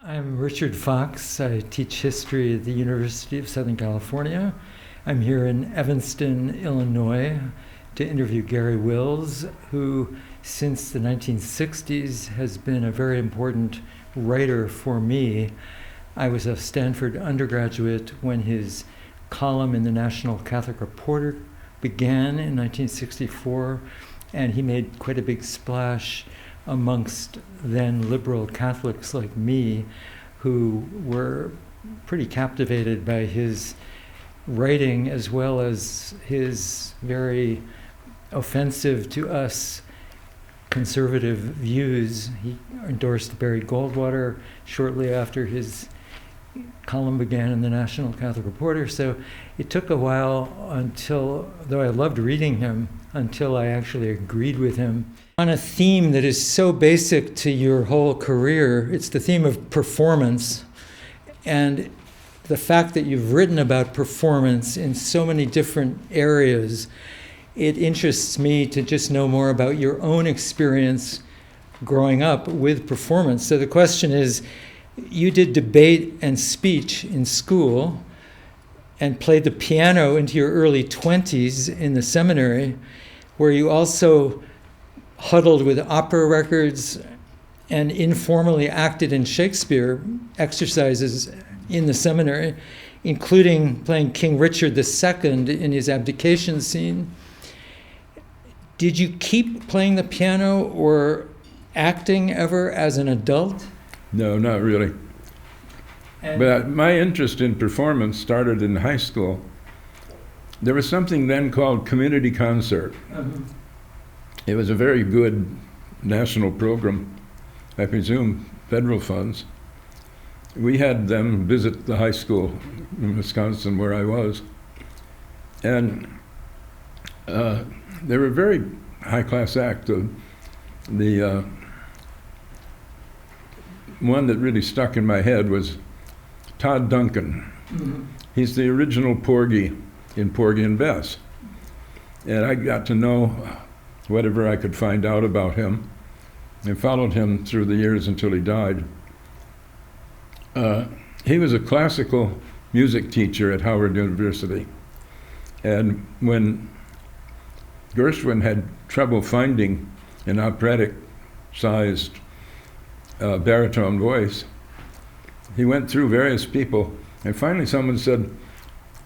I'm Richard Fox. I teach history at the University of Southern California. I'm here in Evanston, Illinois, to interview Garry Wills, who since the 1960s has been a very important writer for me. I was a Stanford undergraduate when his column in the National Catholic Reporter began in 1964, and he made quite a big splash amongst then liberal Catholics like me, who were pretty captivated by his writing as well as his very offensive to us conservative views. He endorsed Barry Goldwater shortly after his column began in the National Catholic Reporter. So it took a while until, though I loved reading him, until I actually agreed with him on a theme that is so basic to your whole career. It's the theme of performance, and the fact that you've written about performance in so many different areas. It interests me to just know more about your own experience growing up with performance. So the question is, you did debate and speech in school and played the piano into your early 20s in the seminary, where you also huddled with opera records and informally acted in Shakespeare exercises in the seminary, including playing King Richard II in his abdication scene. Did you keep playing the piano or acting ever as an adult? No, not really. But my interest in performance started in high school. There was something then called community concert. It was a very good national program, I presume federal funds. We had them visit the high school in Wisconsin where I was. And they were a very high-class act. The one that really stuck in my head was Todd Duncan. He's the original Porgy in Porgy and Bess. And I got to know whatever I could find out about him and followed him through the years until he died. He was a classical music teacher at Howard University. And when Gershwin had trouble finding an operatic-sized baritone voice, he went through various people, and finally someone said,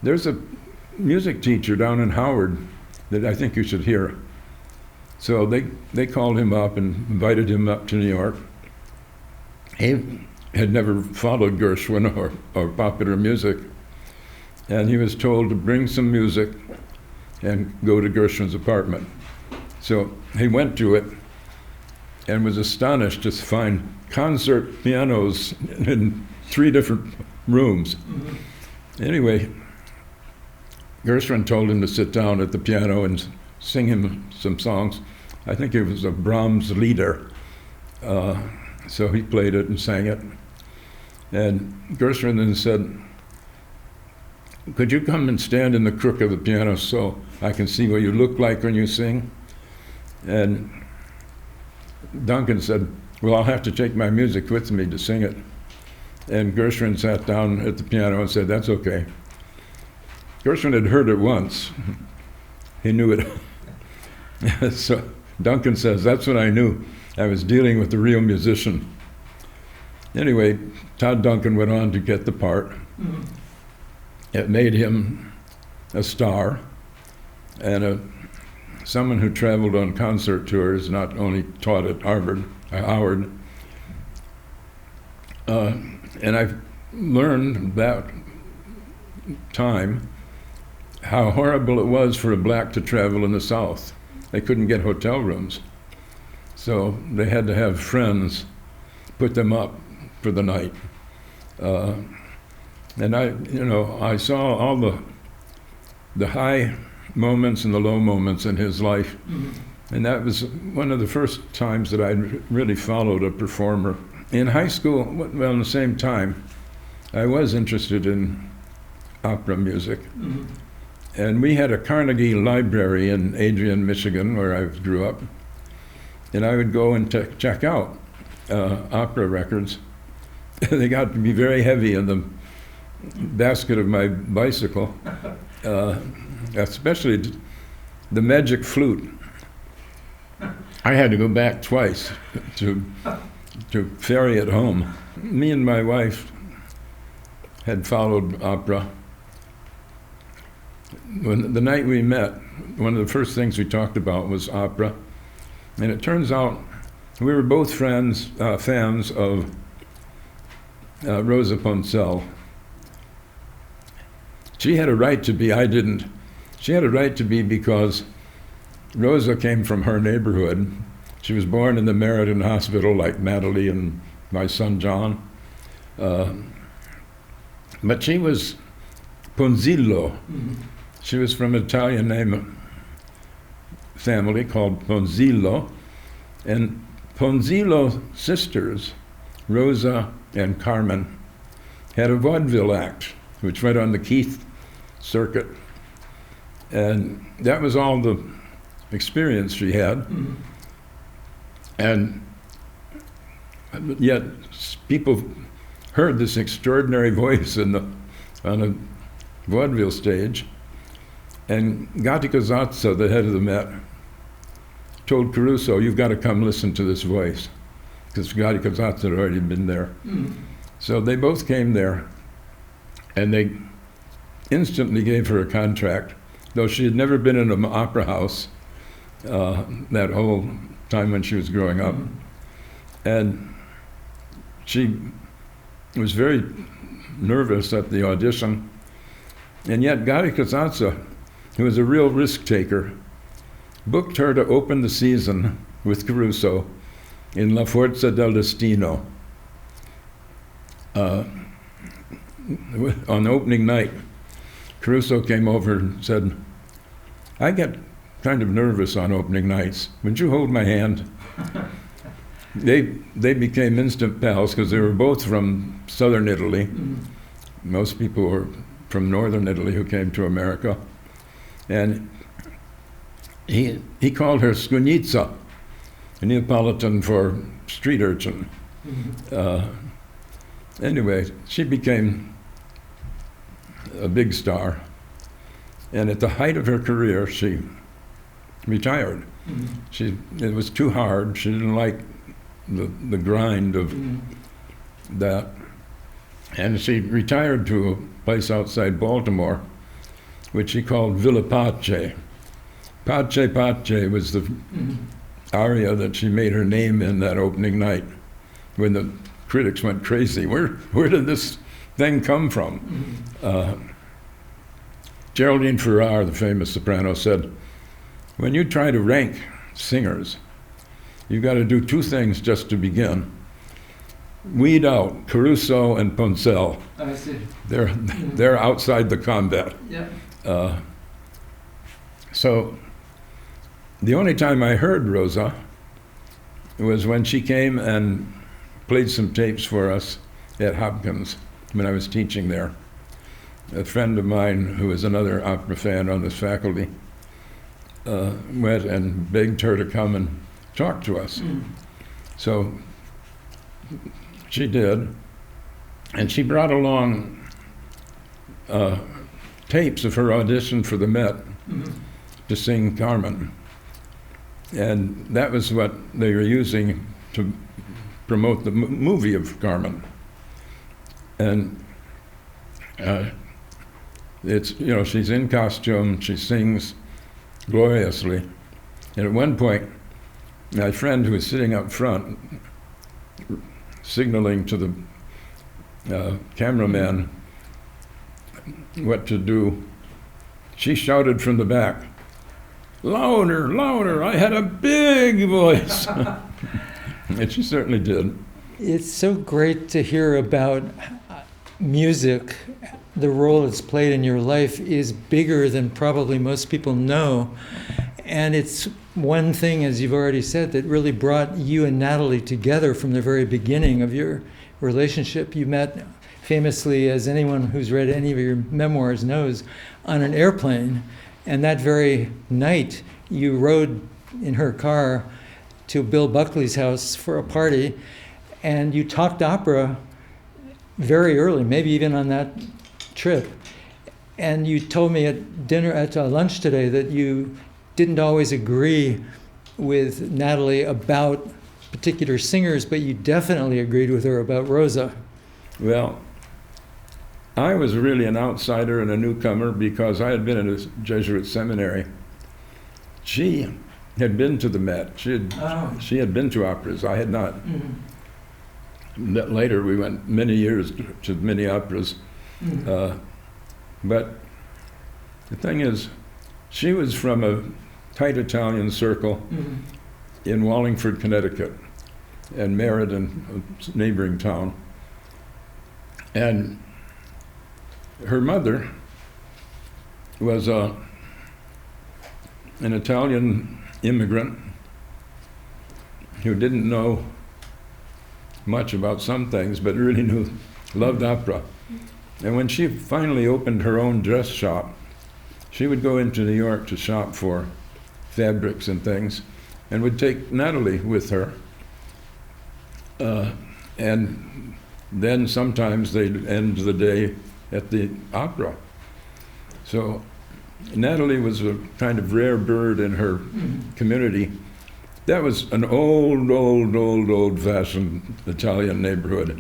"There's a music teacher down in Howard that I think you should hear." So they called him up and invited him up to New York. He had never followed Gershwin or popular music, and he was told to bring some music and go to Gershwin's apartment. So he went to it and was astonished to find concert pianos in 3 different rooms. Anyway, Gershwin told him to sit down at the piano and sing him some songs. I think it was a Brahms Lieder. So he played it and sang it. And Gershwin then said, "Could you come and stand in the crook of the piano so I can see what you look like when you sing?" And Duncan said, "Well, I'll have to take my music with me to sing it." And Gershwin sat down at the piano and said, "That's okay." Gershwin had heard it once. He knew it. So Duncan says, "That's when I knew I was dealing with a real musician." Anyway, Todd Duncan went on to get the part. It made him a star and someone who traveled on concert tours, not only taught at Howard. And I've learned that time how horrible it was for a black to travel in the South. They couldn't get hotel rooms. So they had to have friends put them up for the night. And I saw all the high moments and the low moments in his life. And that was one of the first times that I really followed a performer. In high school, well, in the same time, I was interested in opera music. And we had a Carnegie library in Adrian, Michigan, where I grew up. And I would go and check out opera records. they got to be very heavy in the basket of my bicycle, especially the magic flute. I had to go back twice to ferry it home. Me and my wife had followed opera. When the night we met, one of the first things we talked about was opera, and it turns out we were both fans of Rosa Ponselle. She had a right to be, I didn't. She had a right to be because Rosa came from her neighborhood. She was born in the Meriden Hospital like Natalie and my son John. But she was Ponzillo. Mm-hmm. She was from an Italian name family called Ponzillo. And Ponzillo sisters, Rosa and Carmen, had a vaudeville act, which went on the Keith circuit. And that was all the experience she had. Mm-hmm. And yet people heard this extraordinary voice on a vaudeville stage, and Gatti Casazza, the head of the Met, told Caruso, "You've got to come listen to this voice," because Gatti Casazza had already been there. Mm-hmm. So they both came there, and they instantly gave her a contract, though she had never been in an opera house that whole time when she was growing up. Mm-hmm. And she was very nervous at the audition, and yet Garry Casazza, who was a real risk taker, booked her to open the season with Caruso in La Forza del Destino. On opening night, Caruso came over and said, "I get kind of nervous on opening nights. Would you hold my hand?" They became instant pals because they were both from southern Italy. Mm-hmm. Most people were from northern Italy who came to America. And he called her Scugnizza, a Neapolitan for street urchin. Mm-hmm. Anyway, she became a big star. And at the height of her career, she retired. Mm-hmm. It was too hard. She didn't like the grind of mm-hmm. that. And she retired to a place outside Baltimore, which she called Villa Pace. Pace Pace was the mm-hmm. aria that she made her name in that opening night, when the critics went crazy. Where did this thing come from? Mm-hmm. Geraldine Farrar, the famous soprano, said, "When you try to rank singers, you've got to do two things just to begin. Weed out Caruso and Ponselle. I see. They're outside the combat." Yeah. So the only time I heard Rosa was when she came and played some tapes for us at Hopkins when I was teaching there. A friend of mine who was another opera fan on this faculty went and begged her to come and talk to us. Mm. So she did, and she brought along tapes of her audition for the Met mm-hmm. to sing Carmen. And that was what they were using to promote the movie of Carmen. And it's, she's in costume, she sings gloriously. And at one point, my friend who was sitting up front, signaling to the cameraman what to do, she shouted from the back, "Louder, louder, I had a big voice." And she certainly did. It's so great to hear about music. The role it's played in your life is bigger than probably most people know. And it's one thing, as you've already said, that really brought you and Natalie together from the very beginning of your relationship. You met famously, as anyone who's read any of your memoirs knows, on an airplane. And that very night, you rode in her car to Bill Buckley's house for a party, and you talked opera very early, maybe even on that trip. And you told me at dinner, at lunch today, that you didn't always agree with Natalie about particular singers, but you definitely agreed with her about Rosa. Well, I was really an outsider and a newcomer because I had been in a Jesuit seminary. She had been to the Met. She had been to operas. I had not. Later, we went many years to many operas. But the thing is, she was from a tight Italian circle in Wallingford, Connecticut, and Meriden, a neighboring town. And her mother was an Italian immigrant who didn't know much about some things, but really loved opera. And when she finally opened her own dress shop, she would go into New York to shop for fabrics and things, and would take Natalie with her. And then sometimes they'd end the day at the opera. So Natalie was a kind of rare bird in her community. That was an old-fashioned Italian neighborhood.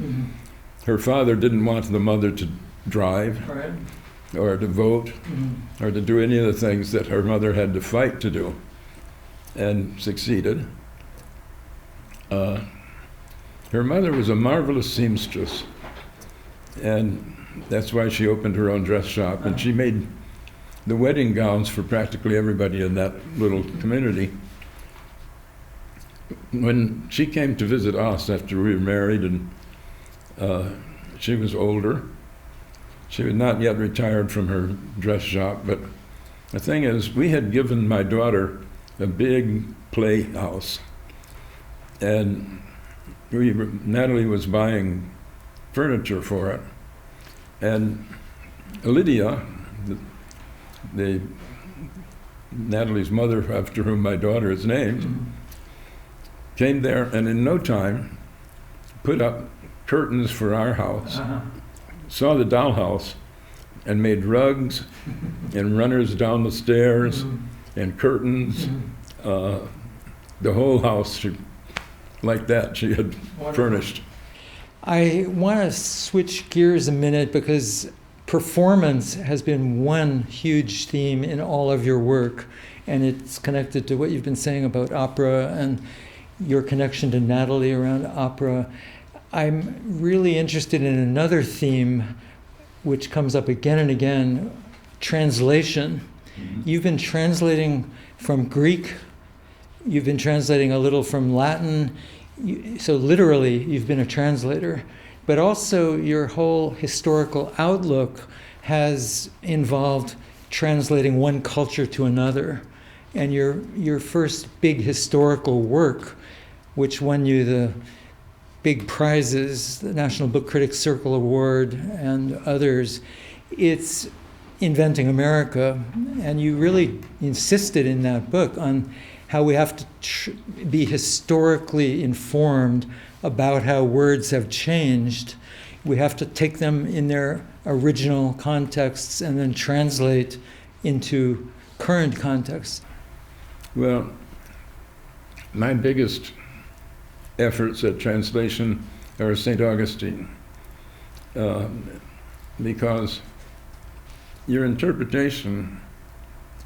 Her father didn't want the mother to drive or to vote or to do any of the things that her mother had to fight to do, and succeeded. Her mother was a marvelous seamstress, and that's why she opened her own dress shop, and she made the wedding gowns for practically everybody in that little community. When she came to visit us after we were married, and she was older, she was not yet retired from her dress shop, but the thing is, we had given my daughter a big playhouse, and Natalie was buying furniture for it, and Lydia, Natalie's mother, after whom my daughter is named, came there and in no time put up curtains for our house, saw the dollhouse, and made rugs and runners down the stairs and curtains. The whole house, like that, she had furnished. I want to switch gears a minute because performance has been one huge theme in all of your work, and it's connected to what you've been saying about opera and your connection to Natalie around opera. I'm really interested in another theme which comes up again and again, translation. You've been translating from Greek, you've been translating a little from Latin, so literally you've been a translator, but also your whole historical outlook has involved translating one culture to another. And your first big historical work, which won you the big prizes, the National Book Critics Circle Award and others, it's Inventing America. And you really insisted in that book on how we have to be historically informed about how words have changed. We have to take them in their original contexts and then translate into current contexts. Well, my biggest efforts at translation are St. Augustine, because your interpretation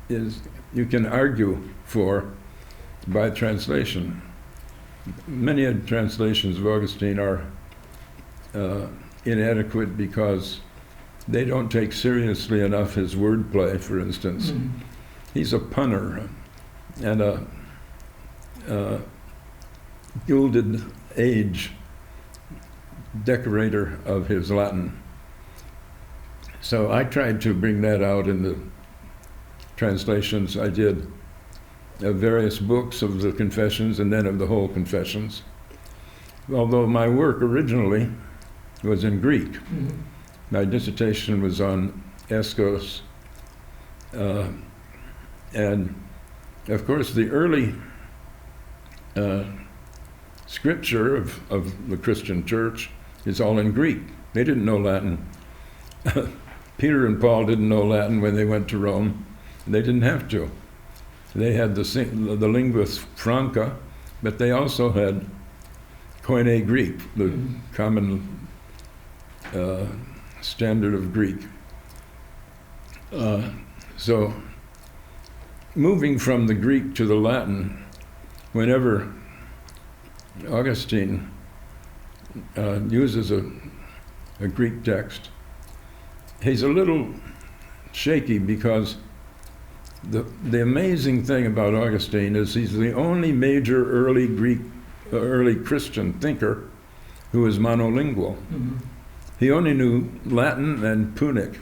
is, you can argue for by translation. Many translations of Augustine are inadequate because they don't take seriously enough his wordplay, for instance. He's a punner and a Gilded Age decorator of his Latin. So I tried to bring that out in the translations I did of various books of the Confessions and then of the whole Confessions. Although my work originally was in Greek. My dissertation was on Eskos. And of course the early scripture of the Christian church is all in Greek. They didn't know Latin. Peter and Paul didn't know Latin when they went to Rome. They didn't have to. They had the lingua franca, but they also had Koine Greek, the common standard of Greek. So moving from the Greek to the Latin, whenever Augustine uses a Greek text, he's a little shaky because the amazing thing about Augustine is he's the only major early Christian thinker who is monolingual. Mm-hmm. He only knew Latin and Punic,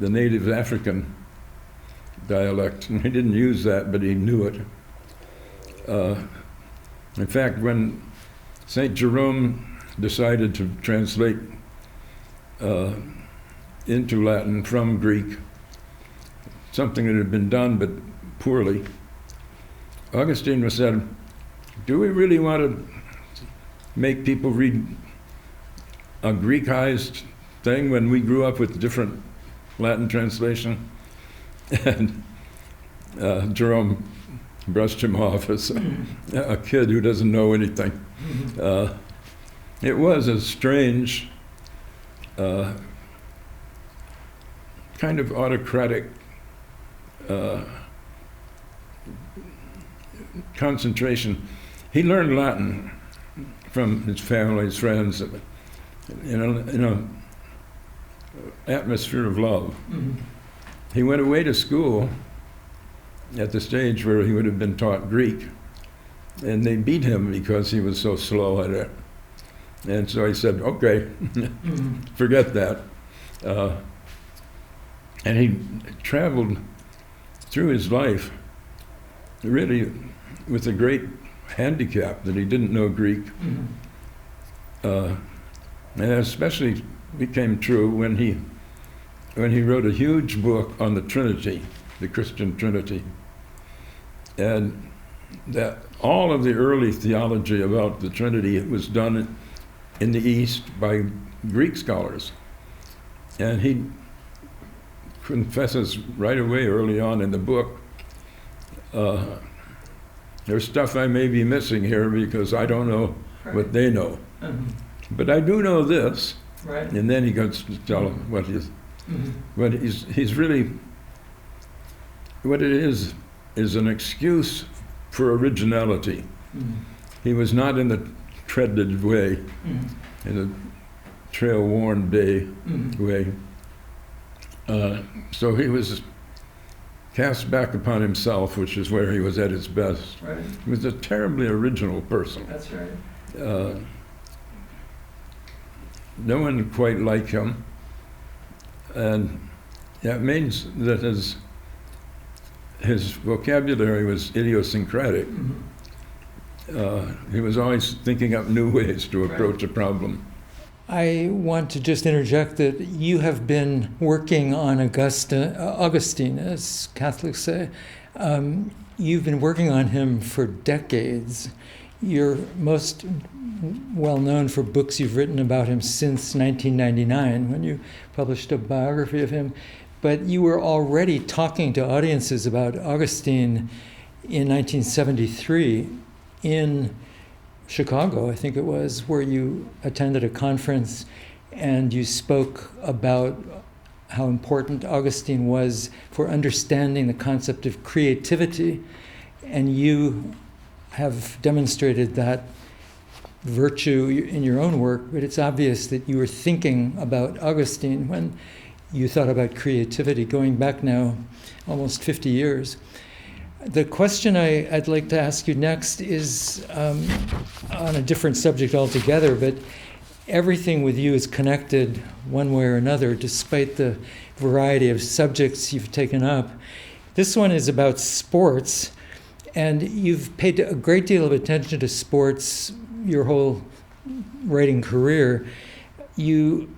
the native African dialect. And he didn't use that, but he knew it. In fact, when St. Jerome decided to translate into Latin from Greek, something that had been done but poorly, Augustine said, do we really want to make people read a Greekized thing when we grew up with different Latin translation? And Jerome brushed him off as a kid who doesn't know anything. It was a strange, kind of autocratic concentration. He learned Latin from his family, his friends, in an atmosphere of love. Mm-hmm. He went away to school at the stage where he would have been taught Greek, and they beat him because he was so slow at it. And so he said, okay, forget that. And he traveled through his life really with a great handicap that he didn't know Greek. And that especially became true when he wrote a huge book on the Trinity, the Christian Trinity. And that all of the early theology about the Trinity was done in the East by Greek scholars. And he confesses right away early on in the book, there's stuff I may be missing here because I don't know what they know. But I do know this. Right. And then he goes to tell him what he's really, what it is an excuse for originality. He was not in the treaded way, in the trail-worn way. So he was cast back upon himself, which is where he was at his best. Right. He was a terribly original person. That's right. No one quite liked him, and that means that his vocabulary was idiosyncratic. He was always thinking up new ways to approach a problem. I want to just interject that you have been working on Augustine, as Catholics say. You've been working on him for decades. You're most well known for books you've written about him since 1999, when you published a biography of him. But you were already talking to audiences about Augustine in 1973 in Chicago, I think it was, where you attended a conference and you spoke about how important Augustine was for understanding the concept of creativity. And you have demonstrated that virtue in your own work, but it's obvious that you were thinking about Augustine when you thought about creativity, going back now almost 50 years. The question I'd like to ask you next is on a different subject altogether, but everything with you is connected one way or another, despite the variety of subjects you've taken up. This one is about sports, and you've paid a great deal of attention to sports your whole writing career. You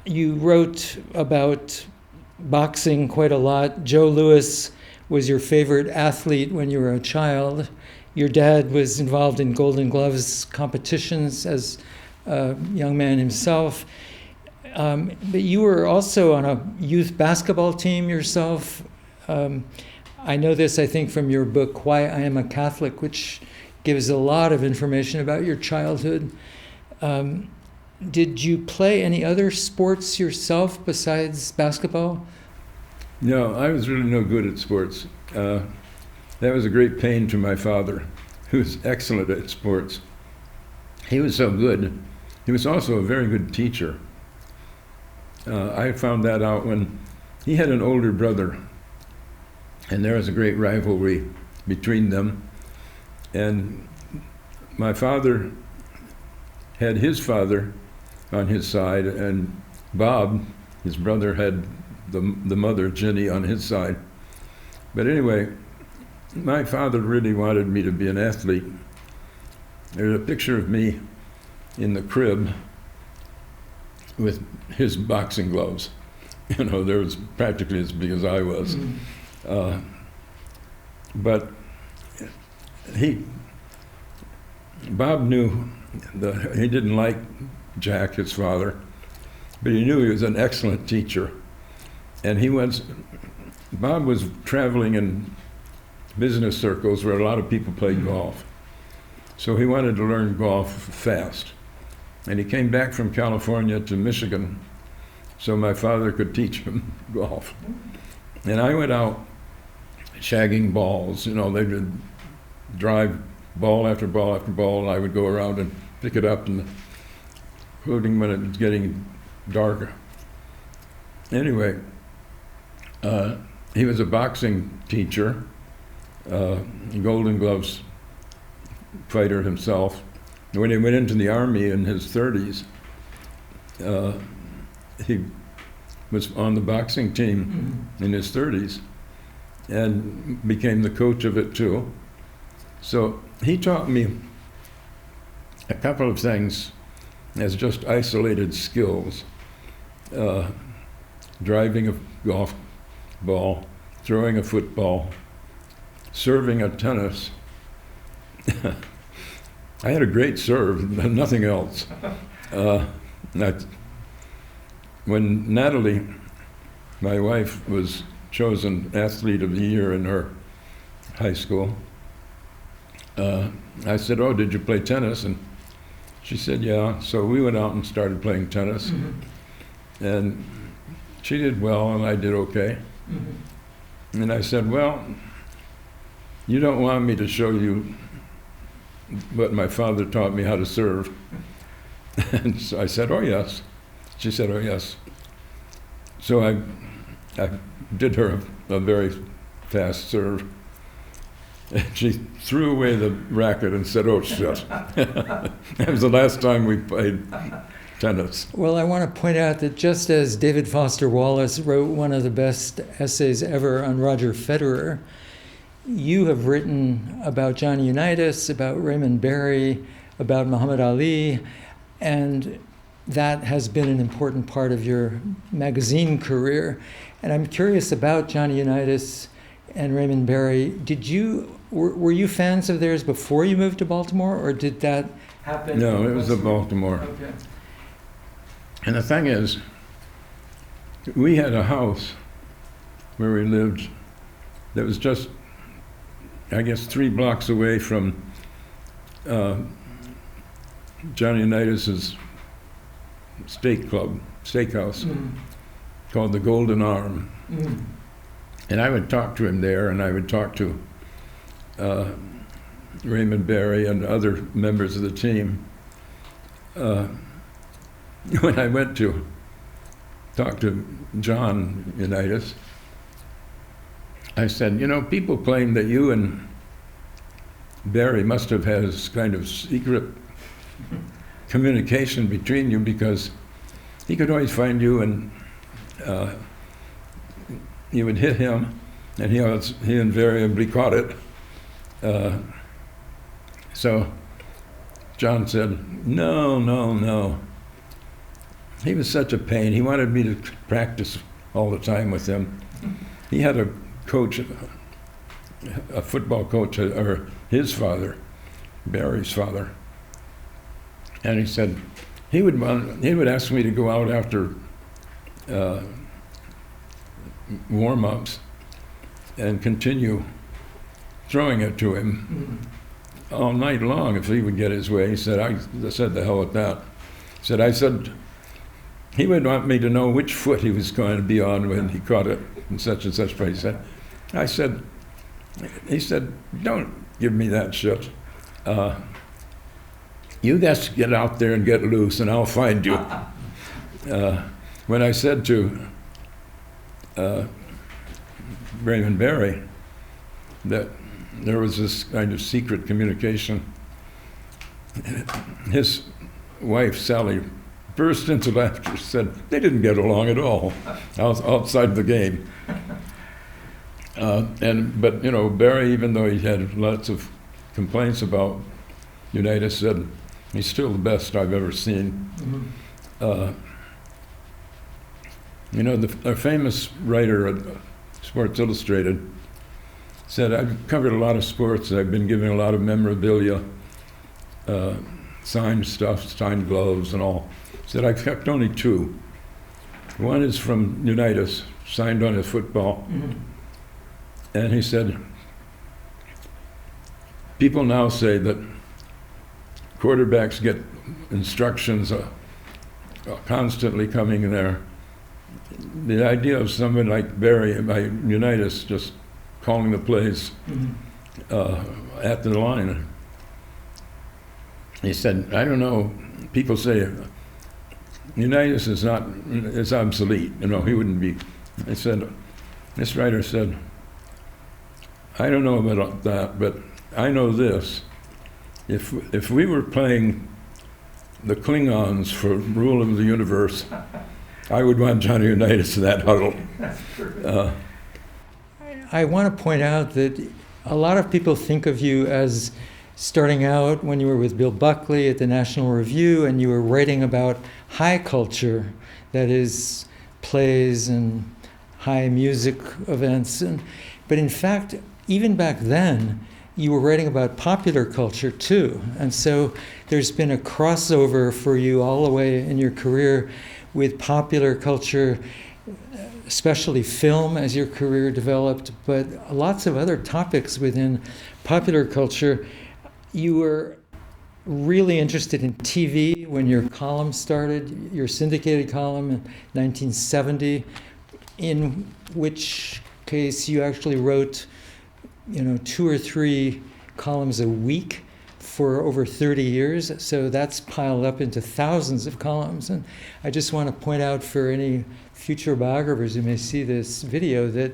wrote about boxing quite a lot. Joe Louis was your favorite athlete when you were a child. Your dad was involved in Golden Gloves competitions as young man himself. But you were also on a youth basketball team yourself. I know this, I think, from your book, Why I Am a Catholic, which gives a lot of information about your childhood. Did you play any other sports yourself besides basketball? No, I was really no good at sports. That was a great pain to my father, who was excellent at sports. He was so good. He was also a very good teacher. I found that out when he had an older brother, and there was a great rivalry between them. And my father had his father on his side, and Bob, his brother, had the mother, Jenny, on his side. But anyway, my father really wanted me to be an athlete. There's a picture of me in the crib with his boxing gloves. You know, they was practically as big as I was. But Bob knew that he didn't like Jack, his father, but he knew he was an excellent teacher. And Bob was traveling in business circles where a lot of people played golf. So he wanted to learn golf fast. And he came back from California to Michigan so my father could teach him golf. And I went out shagging balls. You know, they would drive ball after ball after ball, and I would go around and pick it up, including when it was getting darker. Anyway, he was a boxing teacher, Golden Gloves fighter himself. And when he went into the Army in his 30s, he was on the boxing team in his 30s and became the coach of it too. So he taught me a couple of things as just isolated skills. Driving a golf ball, throwing a football, serving a tennis. I had a great serve, nothing else. When Natalie, my wife, was chosen athlete of the year in her high school, I said, "Oh, did you play tennis?" And she said, "Yeah." So we went out and started playing tennis. And she did well, and I did okay. And I said, "Well, you don't want me to show you what my father taught me how to serve." And so I said, "Oh, yes." She said, "Oh, yes." So I did her a very fast serve. And she threw away the racket and said, "Oh, shit." That was the last time we played tennis. Well, I want to point out that just as David Foster Wallace wrote one of the best essays ever on Roger Federer, you have written about Johnny Unitas, about Raymond Barry, about Muhammad Ali, and that has been an important part of your magazine career. And I'm curious about Johnny Unitas and Raymond Barry. Were you fans of theirs before you moved to Baltimore, or did that happen? No, it was in Baltimore. Okay. And the thing is, we had a house where we lived that was just, I guess, 3 blocks away from Johnny Unitas's steakhouse called the Golden Arm. And I would talk to him there, and I would talk to Raymond Barry and other members of the team. When I went to talk to John Unitas, I said, "You know, people claim that you and Barry must have had this kind of secret communication between you, because he could always find you and you would hit him, and he invariably caught it." So John said, no. He was such a pain. He wanted me to practice all the time with him. He had a coach, a football coach, or his father, Barry's father. And he said, he would ask me to go out after warm-ups and continue throwing it to him all night long if he would get his way. He said, I said, the hell with that. I said, he would want me to know which foot he was going to be on when he caught it in such and such place. He said, don't give me that shit. You guys get out there and get loose and I'll find you. When I said to Raymond Barry that there was this kind of secret communication, his wife, Sally, burst into laughter, said, they didn't get along at all outside the game. But Barry, even though he had lots of complaints about Unitas, said he's still the best I've ever seen. A famous writer at Sports Illustrated said, I've covered a lot of sports, I've been giving a lot of memorabilia, signed stuff, signed gloves and all. Said, I've kept only two. One is from Unitas, signed on his football. And he said, people now say that quarterbacks get instructions constantly coming in there. The idea of someone like Barry by Unitas just calling the plays at the line. He said, I don't know, people say Unitas is obsolete, he wouldn't be. I said, this writer said, I don't know about that, but I know this. If we were playing the Klingons for rule of the universe, I would want Johnny Unitas in that huddle. I want to point out that a lot of people think of you as starting out when you were with Bill Buckley at the National Review and you were writing about high culture, that is, plays and high music events. But in fact, even back then, you were writing about popular culture too. And so there's been a crossover for you all the way in your career with popular culture, especially film as your career developed, but lots of other topics within popular culture. You were really interested in TV when your column started, your syndicated column in 1970, in which case you actually wrote 2 or 3 columns a week for over 30 years. So that's piled up into thousands of columns. And I just want to point out for any future biographers who may see this video that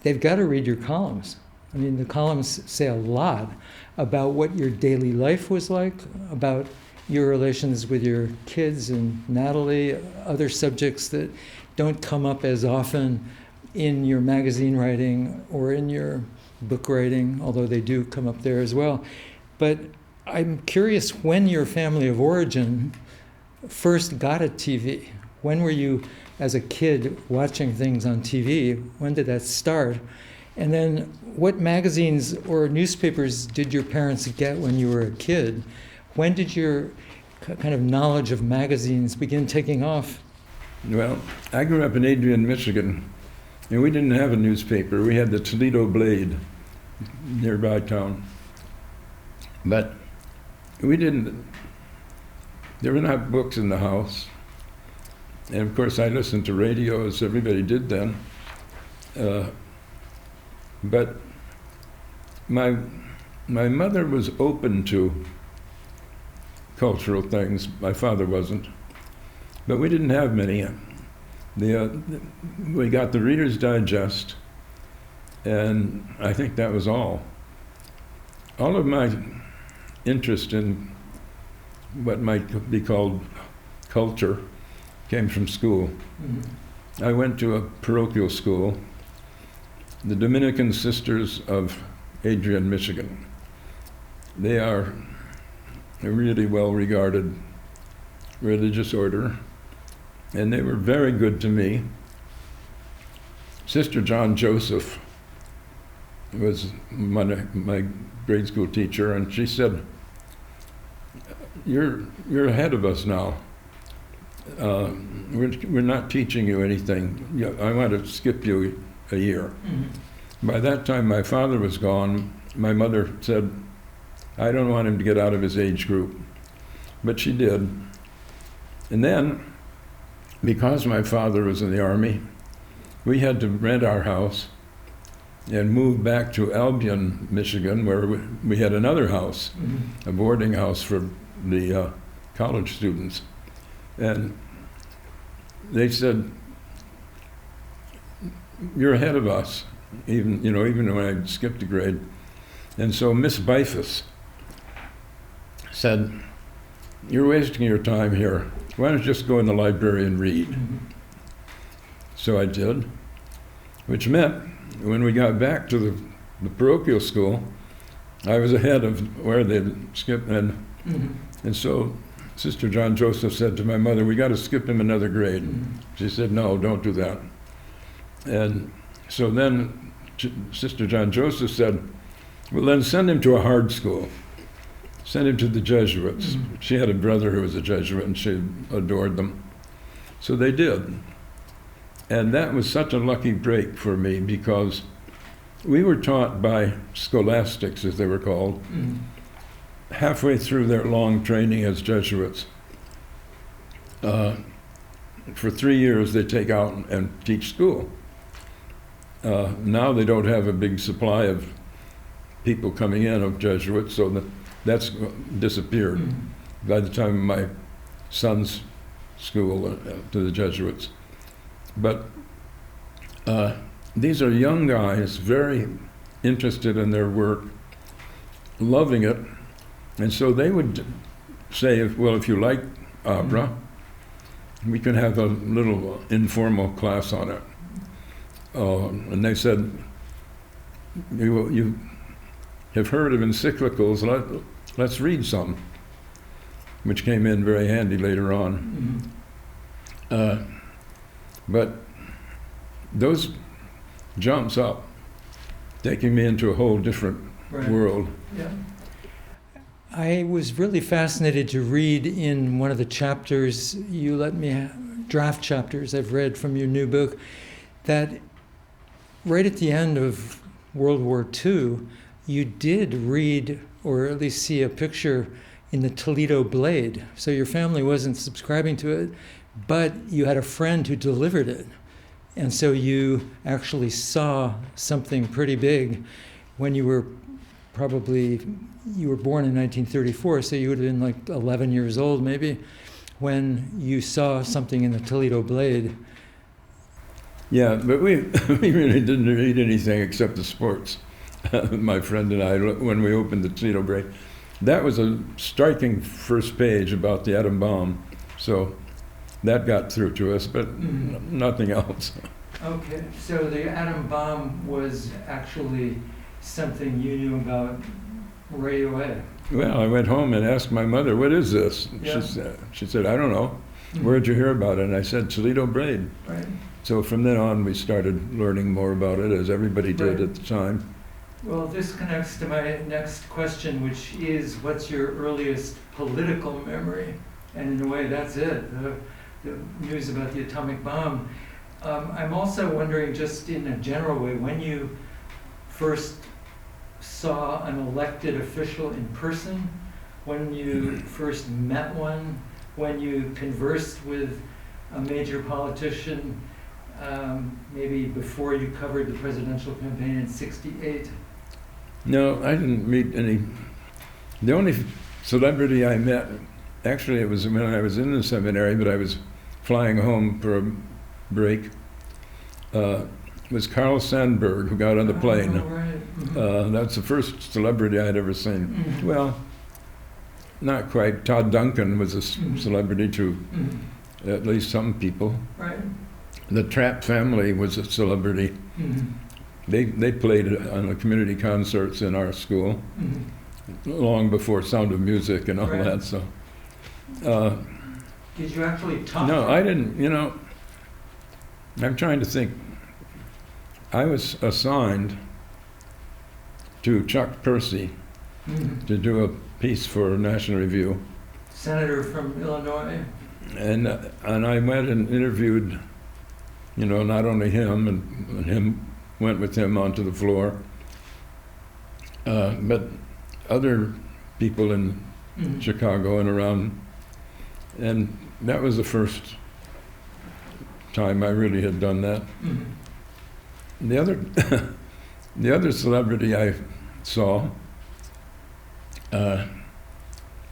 they've got to read your columns. I mean, the columns say a lot about what your daily life was like, about your relations with your kids and Natalie, other subjects that don't come up as often in your magazine writing or in your book writing, although they do come up there as well. But I'm curious when your family of origin first got a TV. When were you, as a kid, watching things on TV? When did that start? And then what magazines or newspapers did your parents get when you were a kid? When did your kind of knowledge of magazines begin taking off? Well, I grew up in Adrian, Michigan, and we didn't have a newspaper. We had the Toledo Blade, nearby town. But there were not books in the house. And of course I listened to radio as everybody did then. But my mother was open to cultural things. My father wasn't. But we didn't have many. We got the Reader's Digest, and I think that was all. All of my interest in what might be called culture came from school. Mm-hmm. I went to a parochial school, the Dominican Sisters of Adrian, Michigan. They are a really well-regarded religious order, and they were very good to me. Sister John Joseph was my grade school teacher, and she said, you're ahead of us now. we're not teaching you anything. I want to skip you a year. By that time, my father was gone. My mother said, I don't want him to get out of his age group. But she did. And then, because my father was in the Army, we had to rent our house and move back to Albion, Michigan, where we had another house, a boarding house for the college students. And they said, you're ahead of us, even when I skipped a grade. And so Miss Bifus said, you're wasting your time here. Why don't you just go in the library and read? So I did, which meant when we got back to the parochial school, I was ahead of where they'd skipped. And so Sister John Joseph said to my mother, we got to skip him another grade. She said, no, don't do that. And so then Sister John Joseph said, well, then send him to a hard school. Send him to the Jesuits. She had a brother who was a Jesuit, and she adored them. So they did. And that was such a lucky break for me, because we were taught by scholastics, as they were called, halfway through their long training as Jesuits. For 3 years, they take out and teach school. Now they don't have a big supply of people coming in of Jesuits, so that's disappeared by the time of my son's school to the Jesuits. But these are young guys, very interested in their work, loving it. And so they would say, well, if you like opera, we can have a little informal class on it. And they said, you have heard of encyclicals, let's read some, which came in very handy later on. But those jumps up, taking me into a whole different world. Yeah. I was really fascinated to read in one of the chapters, you let me, draft chapters I've read from your new book, that right at the end of World War II, you did read, or at least see a picture in the Toledo Blade. So your family wasn't subscribing to it, but you had a friend who delivered it. And so you actually saw something pretty big when you were you were born in 1934, so you would have been like 11 years old maybe, when you saw something in the Toledo Blade. Yeah, but we really didn't read anything except the sports, my friend and I, when we opened the Toledo Blade. That was a striking first page about the atom bomb, so that got through to us, but nothing else. Okay, so the atom bomb was actually something you knew about right away. Well, I went home and asked my mother, what is this? Yeah. She said, I don't know. Where'd you hear about it? And I said, Toledo Blade. Right. So from then on, we started learning more about it, as everybody did at the time. Well, this connects to my next question, which is, what's your earliest political memory? And in a way, that's it, the news about the atomic bomb. I'm also wondering, just in a general way, when you first saw an elected official in person, when you first met one, when you conversed with a major politician, maybe before you covered the presidential campaign in '68? No, I didn't meet any. The only celebrity I met, actually it was when I was in the seminary, but I was flying home for a break, was Carl Sandburg, who got on the plane. Oh, right. That's the first celebrity I'd ever seen. Well, not quite. Todd Duncan was a celebrity to at least some people. Right. The Trapp family was a celebrity. They played on the community concerts in our school long before Sound of Music and all that. So, did you actually talk? No, I didn't. I'm trying to think. I was assigned to Chuck Percy to do a piece for National Review. Senator from Illinois. and I went and interviewed, not only him, and him went with him onto the floor, but other people in Chicago and around, and that was the first time I really had done that. The other, the other celebrity I saw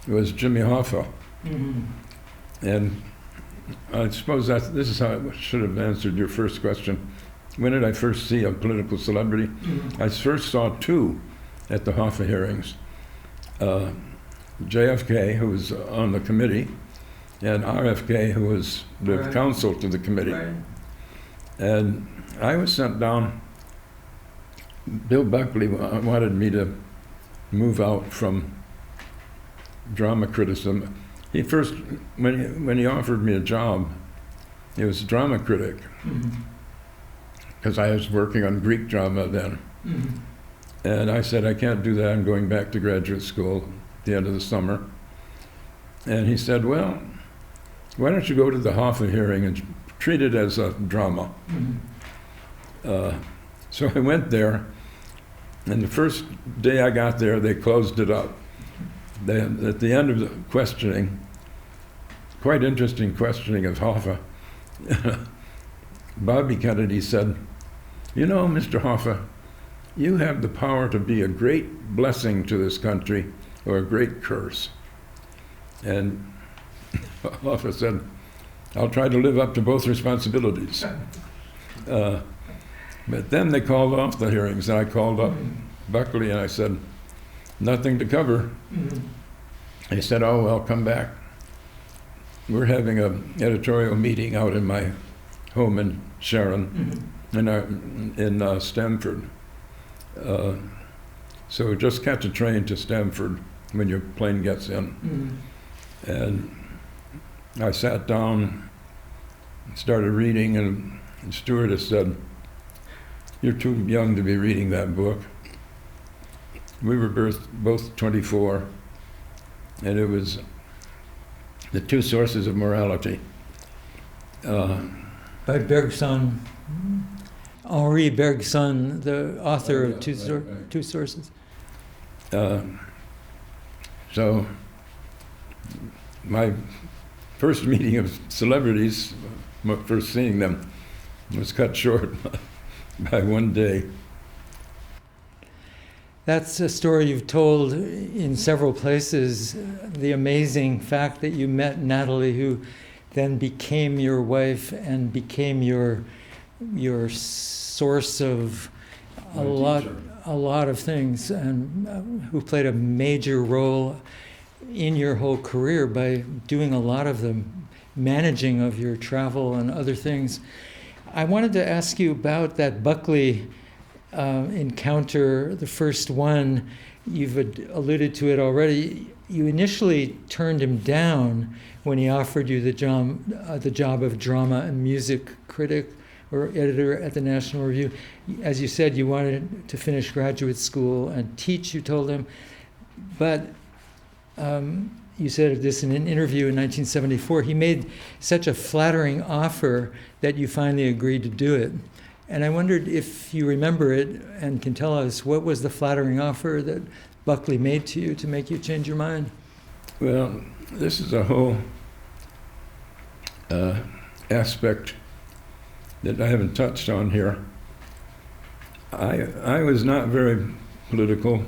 was Jimmy Hoffa, and I suppose this is how I should have answered your first question. When did I first see a political celebrity? I first saw two at the Hoffa hearings. JFK, who was on the committee, and RFK, who was the counsel to the committee. And I was sent down. Bill Buckley wanted me to move out from drama criticism. He first, when he offered me a job, he was a drama critic, because I was working on Greek drama then. And I said, I can't do that, I'm going back to graduate school at the end of the summer. And he said, well, why don't you go to the Hoffa hearing and treat it as a drama? So I went there, and the first day I got there, they closed it up. At the end of the questioning, quite interesting questioning of Hoffa, Bobby Kennedy said, Mr. Hoffa, you have the power to be a great blessing to this country or a great curse. And Hoffa said, I'll try to live up to both responsibilities. But then they called off the hearings, and I called up Buckley and I said, nothing to cover. He said, oh, well, come back. We're having an editorial meeting out in my home in Sharon, in Stamford. So just catch a train to Stamford when your plane gets in. And I sat down, started reading, and the stewardess said, you're too young to be reading that book. We were both 24, and it was The Two Sources of Morality. By Bergson, Henri Bergson, the author of Two Sources. So my first meeting of celebrities, first seeing them, was cut short by one day. That's a story you've told in several places, the amazing fact that you met Natalie, who then became your wife and became your source of a lot of things, and who played a major role in your whole career by doing a lot of the managing of your travel and other things. I wanted to ask you about that Buckley encounter, the first one. You've alluded to it already. You initially turned him down when he offered you the job of drama and music critic or editor at the National Review. As you said, you wanted to finish graduate school and teach, you told him. But you said this in an interview in 1974, he made such a flattering offer that you finally agreed to do it. And I wondered if you remember it and can tell us what was the flattering offer that Buckley made to you to make you change your mind? Well, this is a whole aspect that I haven't touched on here. I was not very political.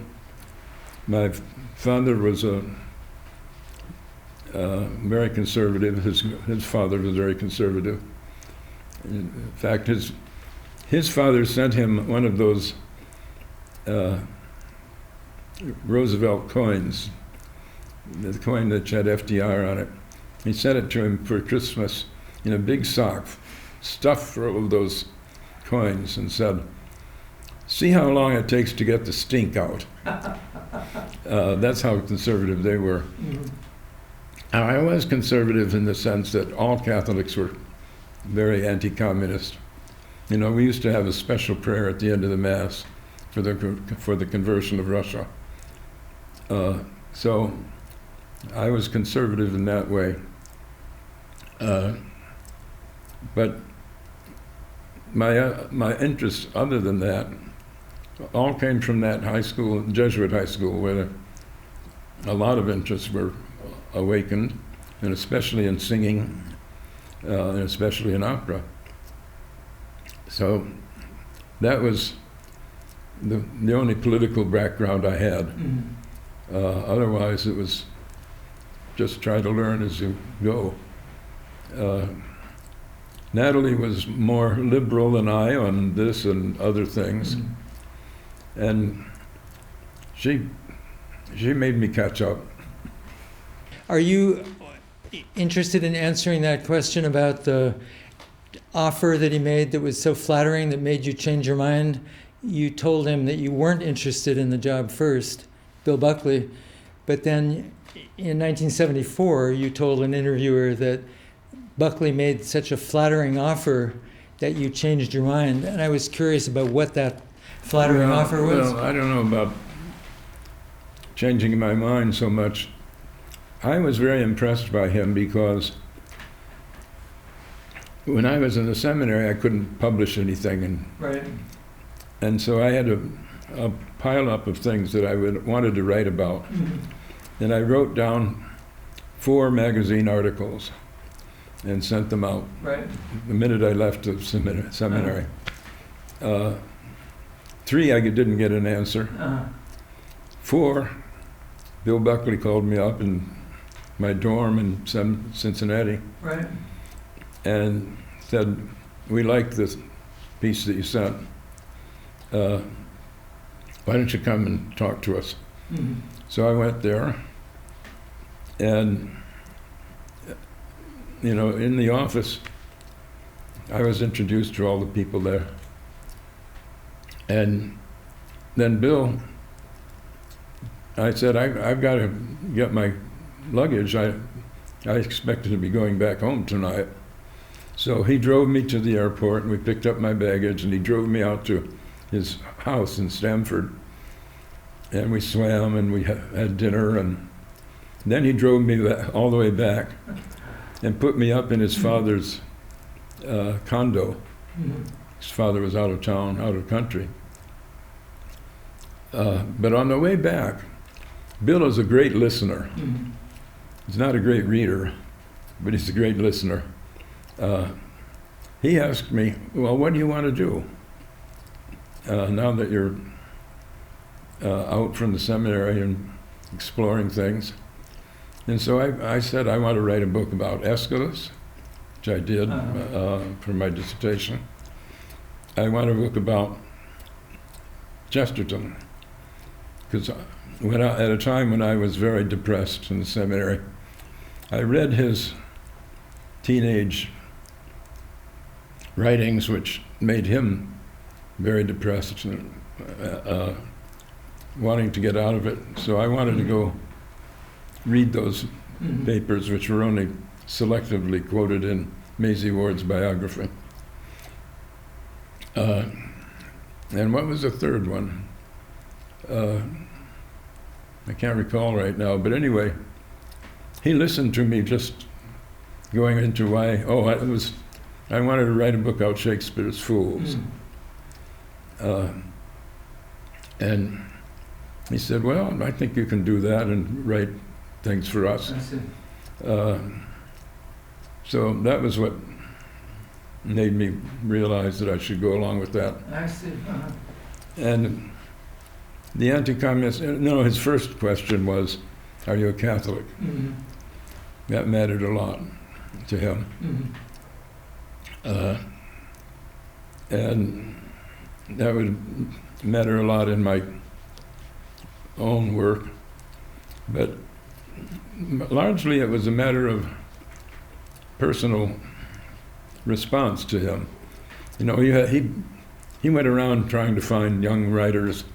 My father was very conservative. His father was very conservative. In fact, his father sent him one of those Roosevelt coins, the coin that had FDR on it. He sent it to him for Christmas in a big sock, stuffed full of those coins, and said, see how long it takes to get the stink out. That's how conservative they were. Now, I was conservative in the sense that all Catholics were very anti-communist. We used to have a special prayer at the end of the Mass for the conversion of Russia. So I was conservative in that way. But my interests, other than that, all came from that high school, Jesuit high school, where a lot of interests were awakened, and especially in singing, and especially in opera. So that was the only political background I had. Otherwise, it was just try to learn as you go. Natalie was more liberal than I on this and other things, and she made me catch up. Are you interested in answering that question about the offer that he made that was so flattering that made you change your mind? You told him that you weren't interested in the job first, Bill Buckley, but then in 1974 you told an interviewer that Buckley made such a flattering offer that you changed your mind, and I was curious about what that flattering offer was. Well, I don't know about changing my mind so much. I was very impressed by him because when I was in the seminary, I couldn't publish anything, and so I had a pile up of things that I wanted to write about, and I wrote down 4 magazine articles and sent them out the minute I left the seminary. 3, I didn't get an answer. 4, Bill Buckley called me up in my dorm in Cincinnati and said, "We like this piece that you sent. Why don't you come and talk to us?" So I went there, and in the office, I was introduced to all the people there. And then Bill, I said, I've got to get my luggage. I expected to be going back home tonight. So he drove me to the airport, and we picked up my baggage, and he drove me out to his house in Stamford. And we swam, and we had dinner, and then he drove me all the way back and put me up in his father's condo. His father was out of town, out of country. But on the way back, Bill is a great listener. He's not a great reader, but he's a great listener. He asked me, "Well, what do you want to do now that you're out from the seminary and exploring things?" And so I said, I want to write a book about Aeschylus, which I did for my dissertation. I want a book about Chesterton, because at a time when I was very depressed in the seminary, I read his teenage writings, which made him very depressed and wanting to get out of it. So I wanted to go read those papers, which were only selectively quoted in Maisie Ward's biography. And what was the third one? I can't recall right now, but anyway, he listened to me just going into why, I wanted to write a book about Shakespeare's Fools. And he said, "Well, I think you can do that and write things for us." So that was what made me realize that I should go along with that. I see. And the anti-communist, his first question was, "Are you a Catholic?" That mattered a lot to him. And that would matter a lot in my own work. But largely it was a matter of personal response to him. He went around trying to find young writers,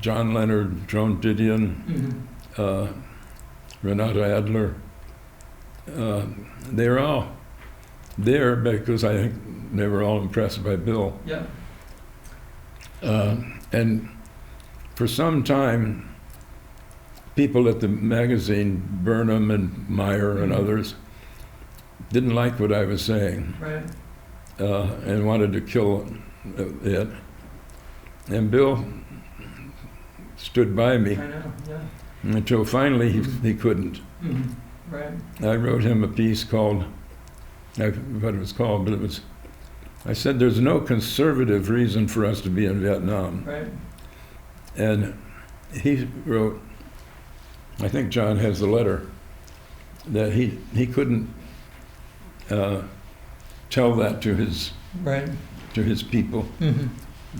John Leonard, Joan Didion, Renata Adler. They were all there because I think they were all impressed by Bill. And for some time, people at the magazine, Burnham and Meyer and others, didn't like what I was saying, Right. and wanted to kill it. And Bill stood by me I know, yeah. until finally he couldn't. Mhm. Right. I wrote him a piece called, I forgot what it was called, but it was, I said, there's no conservative reason for us to be in Vietnam. Right. And he wrote, I think John has the letter, that he couldn't tell that to his Right. people. Mhm.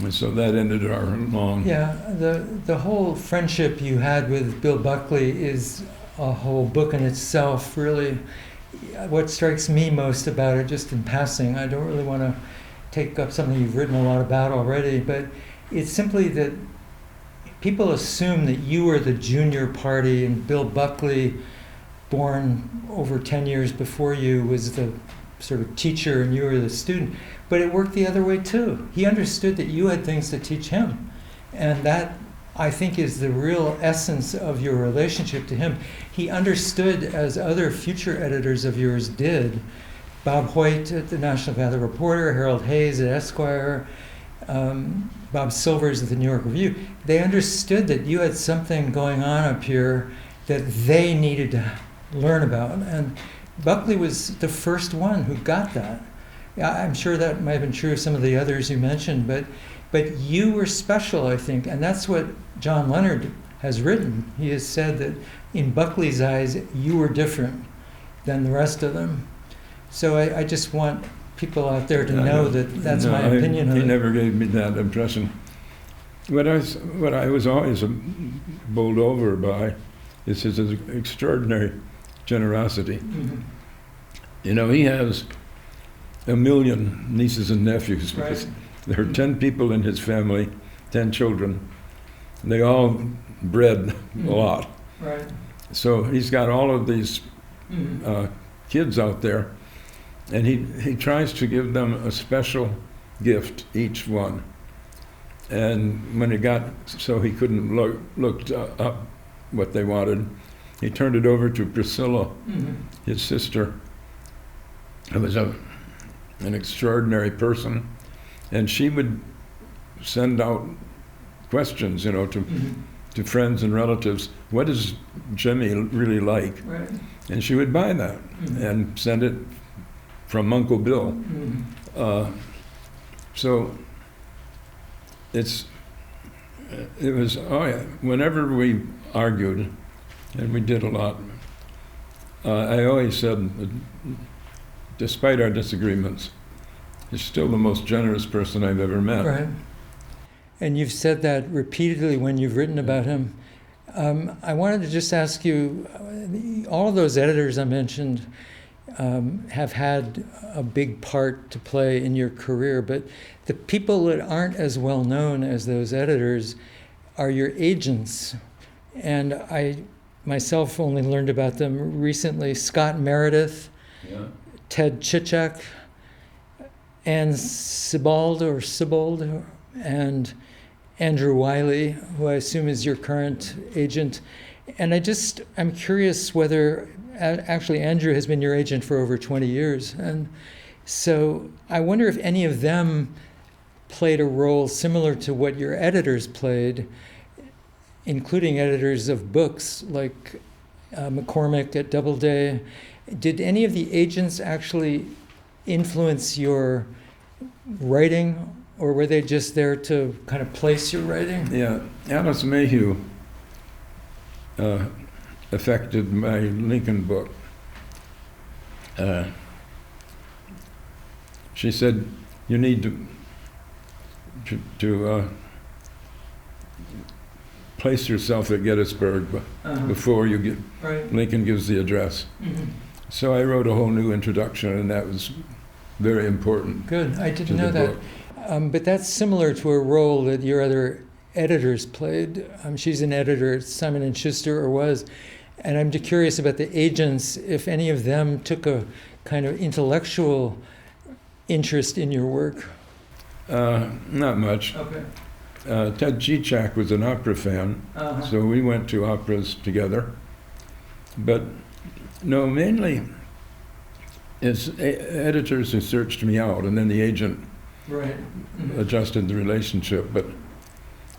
And so that ended our long... Yeah, the whole friendship you had with Bill Buckley is a whole book in itself, really. What strikes me most about it, just in passing, I don't really want to take up something you've written a lot about already, but it's simply that people assume that you were the junior party and Bill Buckley, born over 10 years before you, was the sort of teacher and you were the student. But it worked the other way too. He understood that you had things to teach him. And that, I think, is the real essence of your relationship to him. He understood, as other future editors of yours did, Bob Hoyt at the National Valley Reporter, Harold Hayes at Esquire, Bob Silvers at the New York Review, they understood that you had something going on up here that they needed to learn about. And Buckley was the first one who got that. I'm sure that might have been true of some of the others you mentioned, but you were special, I think, and that's what John Leonard has written. He has said that in Buckley's eyes, you were different than the rest of them. So I just want people out there to know that that's my opinion of it. He never gave me that impression. What I was always bowled over by is his extraordinary generosity. Mm-hmm. You know, he has 1 million nieces and nephews. Right. Because there are 10 people in his family, 10 children. They all bred a lot. Right. So he's got all of these Mm-hmm. kids out there, and he tries to give them a special gift, each one. And when it got so he couldn't look up what they wanted, he turned it over to Priscilla, Mm-hmm. his sister, who was an extraordinary person, and she would send out questions, you know, to friends and relatives. What does Jimmy really like? Right. And she would buy that and send it from Uncle Bill. Mm-hmm. So it was, whenever we argued, and we did a lot, I always said, that despite our disagreements, he's still the most generous person I've ever met. Right. And you've said that repeatedly when you've written about him. I wanted to just ask you, all of those editors I mentioned have had a big part to play in your career, but the people that aren't as well known as those editors are your agents. And I myself only learned about them recently. Scott Meredith, Ted Chichak, Ann Sibbald, and Andrew Wiley, who I assume is your current agent. And I'm curious whether, actually Andrew has been your agent for over 20 years. And so I wonder if any of them played a role similar to what your editors played, including editors of books like McCormick at Doubleday. Did any of the agents actually influence your writing, or were they just there to kind of place your writing? Yeah, Alice Mayhew affected my Lincoln book. She said, you need to place yourself at Gettysburg before you get, Right. Lincoln gives the address. Mm-hmm. So I wrote a whole new introduction, and that was very important. Good, I to didn't the know that. book. But that's similar to a role that your other editors played. She's an editor at Simon & Schuster, or was. And I'm curious about the agents, if any of them took a kind of intellectual interest in your work. Not much. Okay. Ted Chichak was an opera fan, so we went to operas together. But no, mainly it's editors who searched me out, and then the agent Right. Mm-hmm. adjusted the relationship. But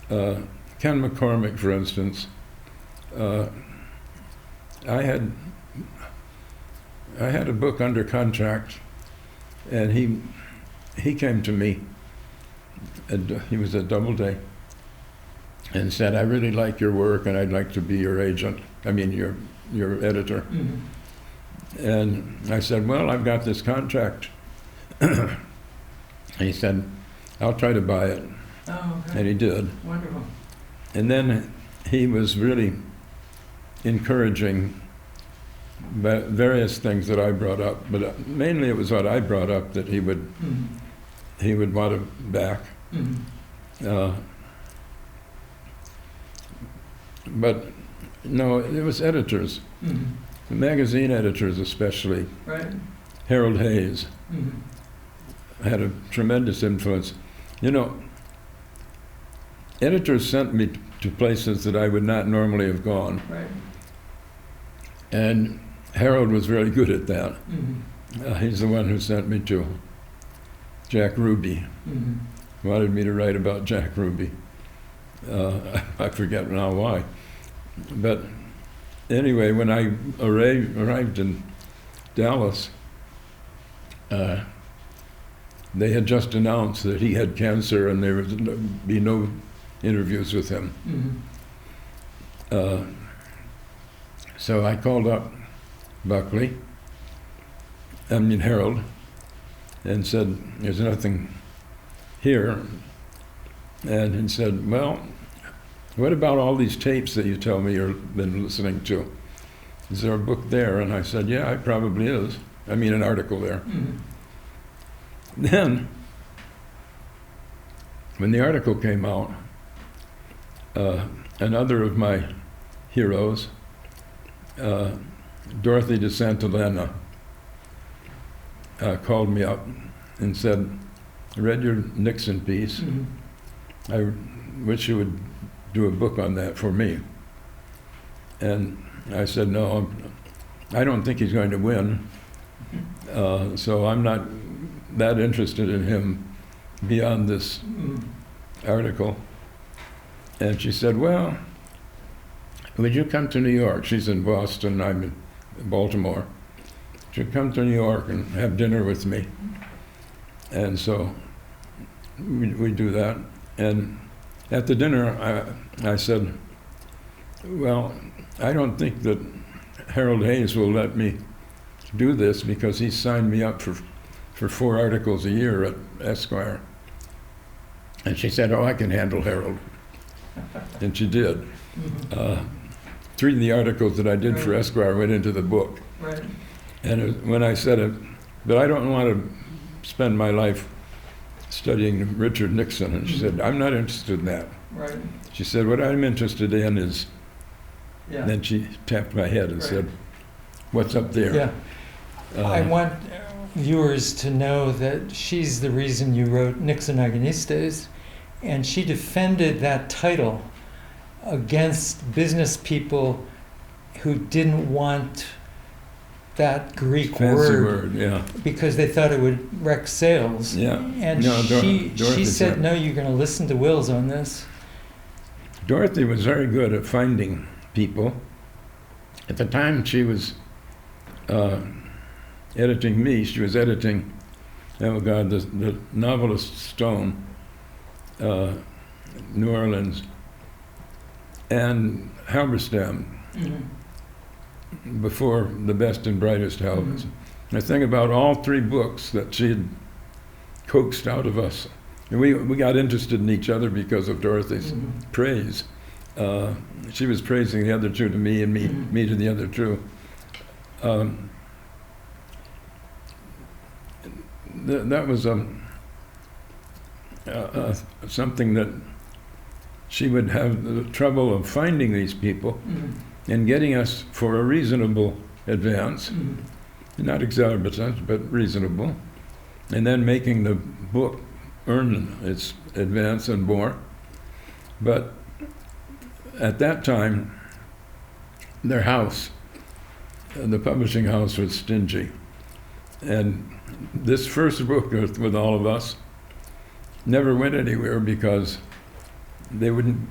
Ken McCormick, for instance, I had a book under contract, and he came to me, and he was at Doubleday, and said, "I really like your work, and I'd like to be your agent. I mean, your editor." Mm-hmm. And I said, "Well, I've got this contract." He said, "I'll try to buy it." Oh, okay. And he did. Wonderful. And then he was really encouraging various things that I brought up, but mainly it was what I brought up that he would want to back. Mm-hmm. But no, it was editors, Mm-hmm. magazine editors especially. Right. Harold Hayes Mm-hmm. had a tremendous influence. You know, editors sent me to places that I would not normally have gone, Right. and Harold was very good at that. Mm-hmm. He's the one who sent me to Jack Ruby. Mm-hmm. Wanted me to write about Jack Ruby. I forget now why. But anyway, when I arrived in Dallas, they had just announced that he had cancer and there would be no interviews with him. Mm-hmm. So I called up Buckley, Harold, and said, "There's nothing here." And he said, "Well, what about all these tapes that you tell me you've been listening to? Is there a book there?" And I said, "Yeah, it probably is. I mean, an article there." Mm-hmm. Then, when the article came out, another of my heroes, Dorothy de Santillana, called me up and said, "I read your Nixon piece. Mm-hmm. I wish you would do a book on that for me." And I said, "No, I don't think he's going to win, so I'm not that interested in him beyond this article." And she said, "Well, would you come to New York?" She's in Boston, I'm in Baltimore. "Would you come to New York and have dinner with me?" And so we do that. And at the dinner, I said, "Well, I don't think that Harold Hayes will let me do this because he signed me up for 4 articles a year at Esquire." And she said, "Oh, I can handle Harold." And she did. Mm-hmm. 3 of the articles that I did for Esquire went into the book. Right. And when I said it, but I don't want to spend my life studying Richard Nixon. And she said, "I'm not interested in that." Right. She said, "What I'm interested in is," Yeah. then she tapped my head and Right. said, "What's up there?" Yeah. I want viewers to know that she's the reason you wrote Nixon Agonistes, and she defended that title against business people who didn't want that Greek Fancy word, yeah. because they thought it would wreck sales. Yeah. And No, she Dorothy said, said- "No, you're going to listen to Wills on this." Dorothy was very good at finding people. At the time she was editing me, she was editing, oh God, the novelist Stone, New Orleans, and Halberstam, Mm-hmm. before the best and brightest Halbers. Mm-hmm. The thing about all 3 books that she had coaxed out of us, and we got interested in each other because of Dorothy's Mm-hmm. praise. She was praising the other 2 to me, and me to the other 2. That was something that she would have the trouble of finding these people Mm-hmm. and getting us for a reasonable advance, Mm-hmm. not exorbitant, but reasonable, and then making the book earn its advance and more. But at that time, their house, the publishing house, was stingy. And this first book with all of us never went anywhere because they wouldn't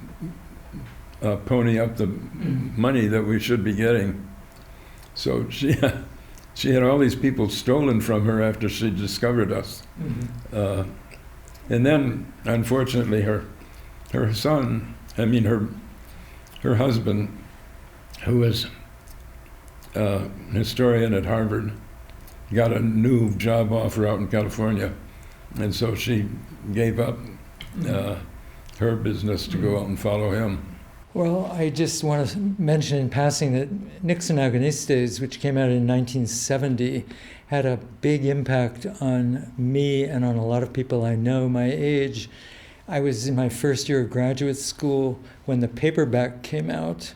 pony up the money that we should be getting. So she had all these people stolen from her after she discovered us. Mm-hmm. And then, unfortunately, her husband, who was a historian at Harvard, got a new job offer out in California. And so she gave up her business to go out and follow him. Well, I just want to mention in passing that Nixon Agonistes, which came out in 1970, had a big impact on me and on a lot of people I know my age. I was in my first year of graduate school when the paperback came out,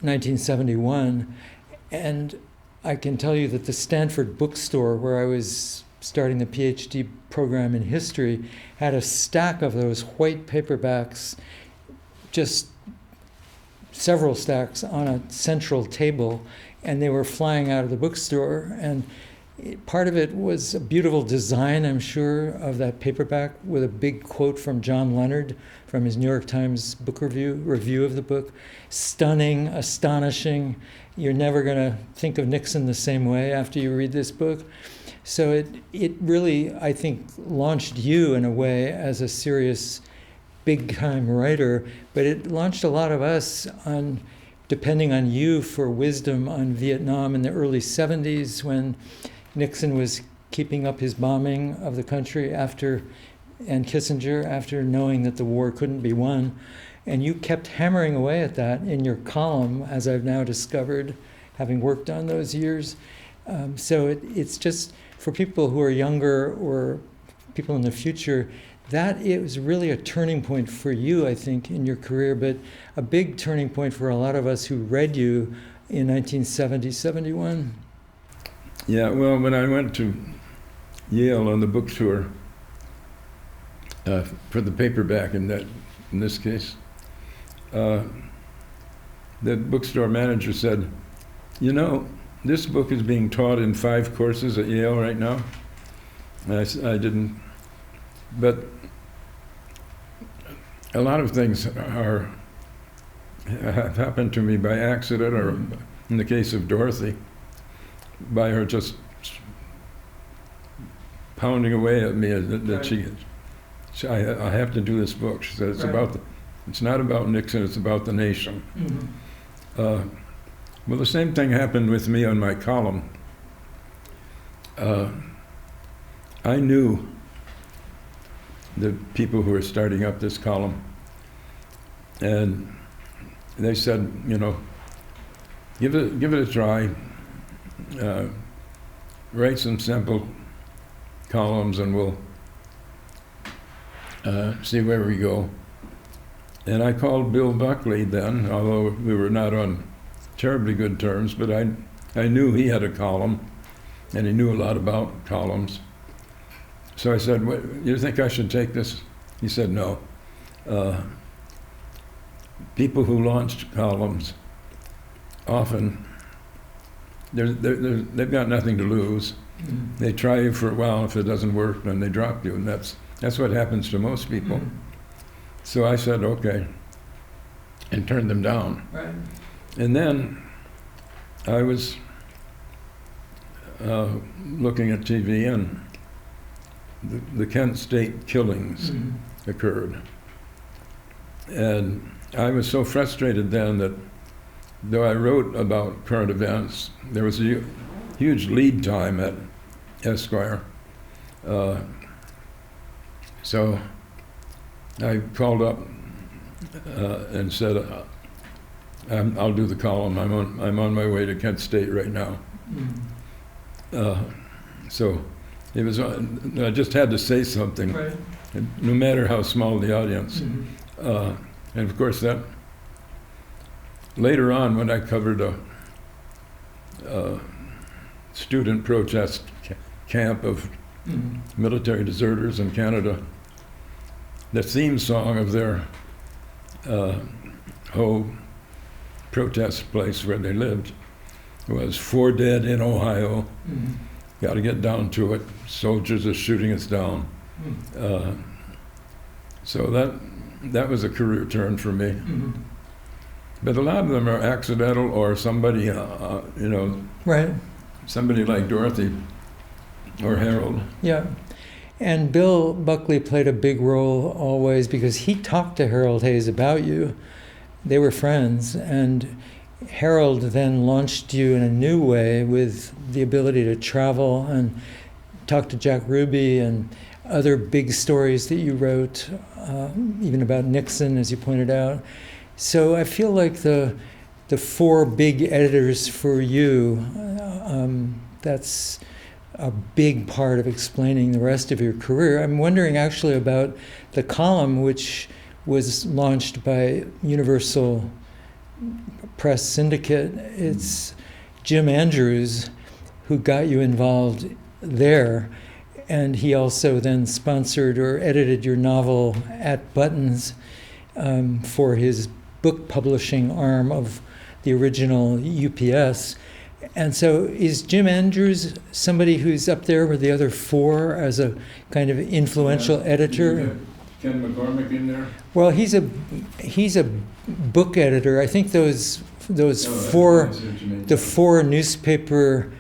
1971, and I can tell you that the Stanford bookstore, where I was starting the PhD program in history, had a stack of those white paperbacks, just several stacks on a central table, and they were flying out of the bookstore. And part of it was a beautiful design, I'm sure, of that paperback with a big quote from John Leonard from his New York Times book review of the book. Stunning, astonishing. You're never going to think of Nixon the same way after you read this book. So it really, I think, launched you in a way as a serious, big-time writer, but it launched a lot of us on depending on you for wisdom on Vietnam in the early 70s when Nixon was keeping up his bombing of the country and Kissinger after knowing that the war couldn't be won. And you kept hammering away at that in your column, as I've now discovered, having worked on those years. So it's just, for people who are younger or people in the future, that it was really a turning point for you, I think, in your career, but a big turning point for a lot of us who read you in 1970, 71. Yeah, well, when I went to Yale on the book tour for the paperback in this case, the bookstore manager said, "You know, this book is being taught in 5 courses at Yale right now." And I didn't, but a lot of things have happened to me by accident, or in the case of Dorothy, by her just pounding away at me that I have to do this book. She said it's not about Nixon, it's about the nation. Mm-hmm. Well, the same thing happened with me on my column. I knew the people who were starting up this column, and they said, you know, give it a try. Write some simple columns and we'll see where we go. And I called Bill Buckley then, although we were not on terribly good terms, but I knew he had a column and he knew a lot about columns. So I said, you think I should take this? He said, no. People who launched columns often, they've got nothing to lose. Mm-hmm. They try you for a while. If it doesn't work, then they drop you. And that's what happens to most people. Mm-hmm. So I said, okay, and turned them down. Right. And then I was looking at TV, and the Kent State killings occurred. And I was so frustrated then that though I wrote about current events, there was a huge lead time at Esquire. So I called up and said, I'll do the column. I'm on my way to Kent State right now. So it was. I just had to say something, right. No matter how small the audience. Mm-hmm. And of course, that later on, when I covered a student protest camp of military deserters in Canada, the theme song of their whole protest place where they lived was "4 Dead in Ohio, got to get down to it. Soldiers are shooting us down. So that was a career turn for me. But a lot of them are accidental, or somebody, Right. somebody like Dorothy or Harold. Yeah. And Bill Buckley played a big role always because he talked to Harold Hayes about you. They were friends, and Harold then launched you in a new way with the ability to travel and talk to Jack Ruby and other big stories that you wrote, even about Nixon, as you pointed out. So I feel like the four big editors for you, that's a big part of explaining the rest of your career. I'm wondering actually about the column, which was launched by Universal Press Syndicate. It's Jim Andrews who got you involved there, and he also then sponsored or edited your novel At Buttons for his book publishing arm of the original UPS. And so is Jim Andrews somebody who's up there with the other four as a kind of influential editor? Ken McCormick in there? Well, he's a book editor. I think those four, the four newspaper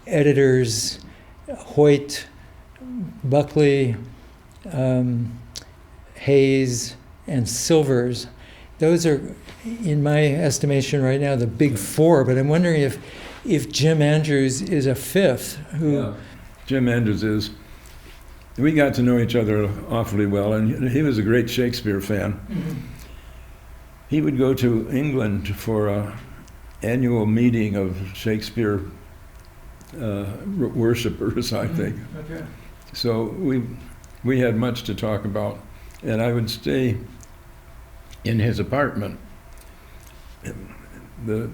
editors, Hoyt, Buckley, Hayes, and Silvers, those are, in my estimation right now, the big four. But I'm wondering if Jim Andrews is a fifth. Yeah. Jim Andrews is. We got to know each other awfully well, and he was a great Shakespeare fan. He would go to England for an annual meeting of Shakespeare worshippers, I think. Okay. So we had much to talk about, and I would stay in his apartment. The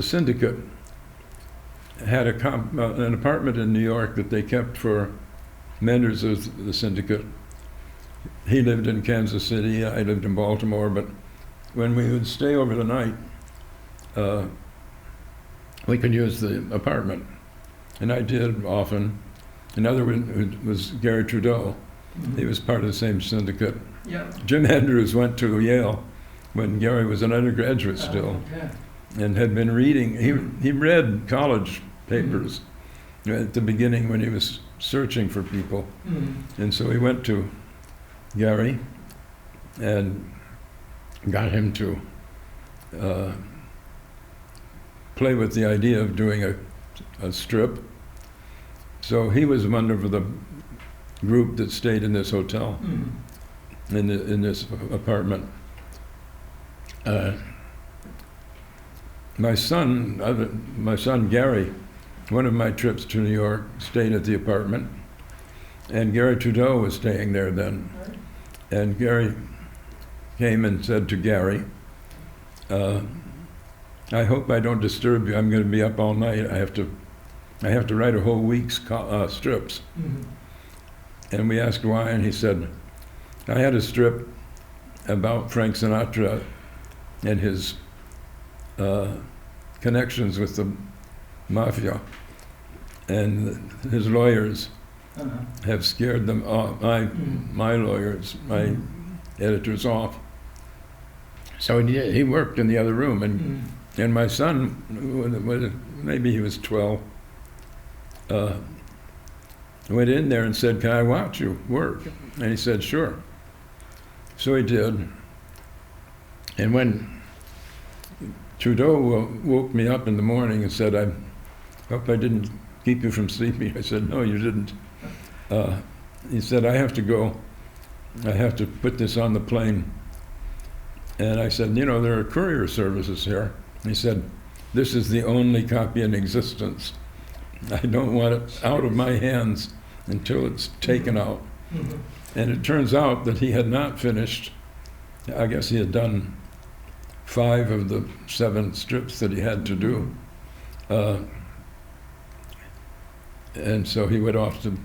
syndicate had an apartment in New York that they kept for members of the syndicate. He lived in Kansas City, I lived in Baltimore, but when we would stay over the night, we could use the apartment. And I did often. Another one was Garry Trudeau. He was part of the same syndicate. Yeah. Jim Andrews went to Yale when Garry was an undergraduate still, and had been reading. He read college papers at the beginning when he was searching for people. And so he went to Garry and got him to play with the idea of doing a strip. So he was one of the group that stayed in this hotel, in this apartment. My son Garry, one of my trips to New York, stayed at the apartment, and Garry Trudeau was staying there then. And Garry came and said to Garry, I hope I don't disturb you. I'm going to be up all night. I have to write a whole week's strips. And we asked why, and he said, I had a strip about Frank Sinatra and his connections with the mafia, and his lawyers have scared them off, my lawyers, my editors off. So he worked in the other room, and my son, maybe he was 12, went in there and said, can I watch you work? And he said, sure. So he did. And when Trudeau woke me up in the morning and said, I hope I didn't keep you from sleeping, I said, no, you didn't. He said, I have to go. I have to put this on the plane. And I said, there are courier services here. He said, this is the only copy in existence. I don't want it out of my hands until it's taken out. And it turns out that he had not finished. I guess he had done 5 of the 7 strips that he had to do. And so he went off to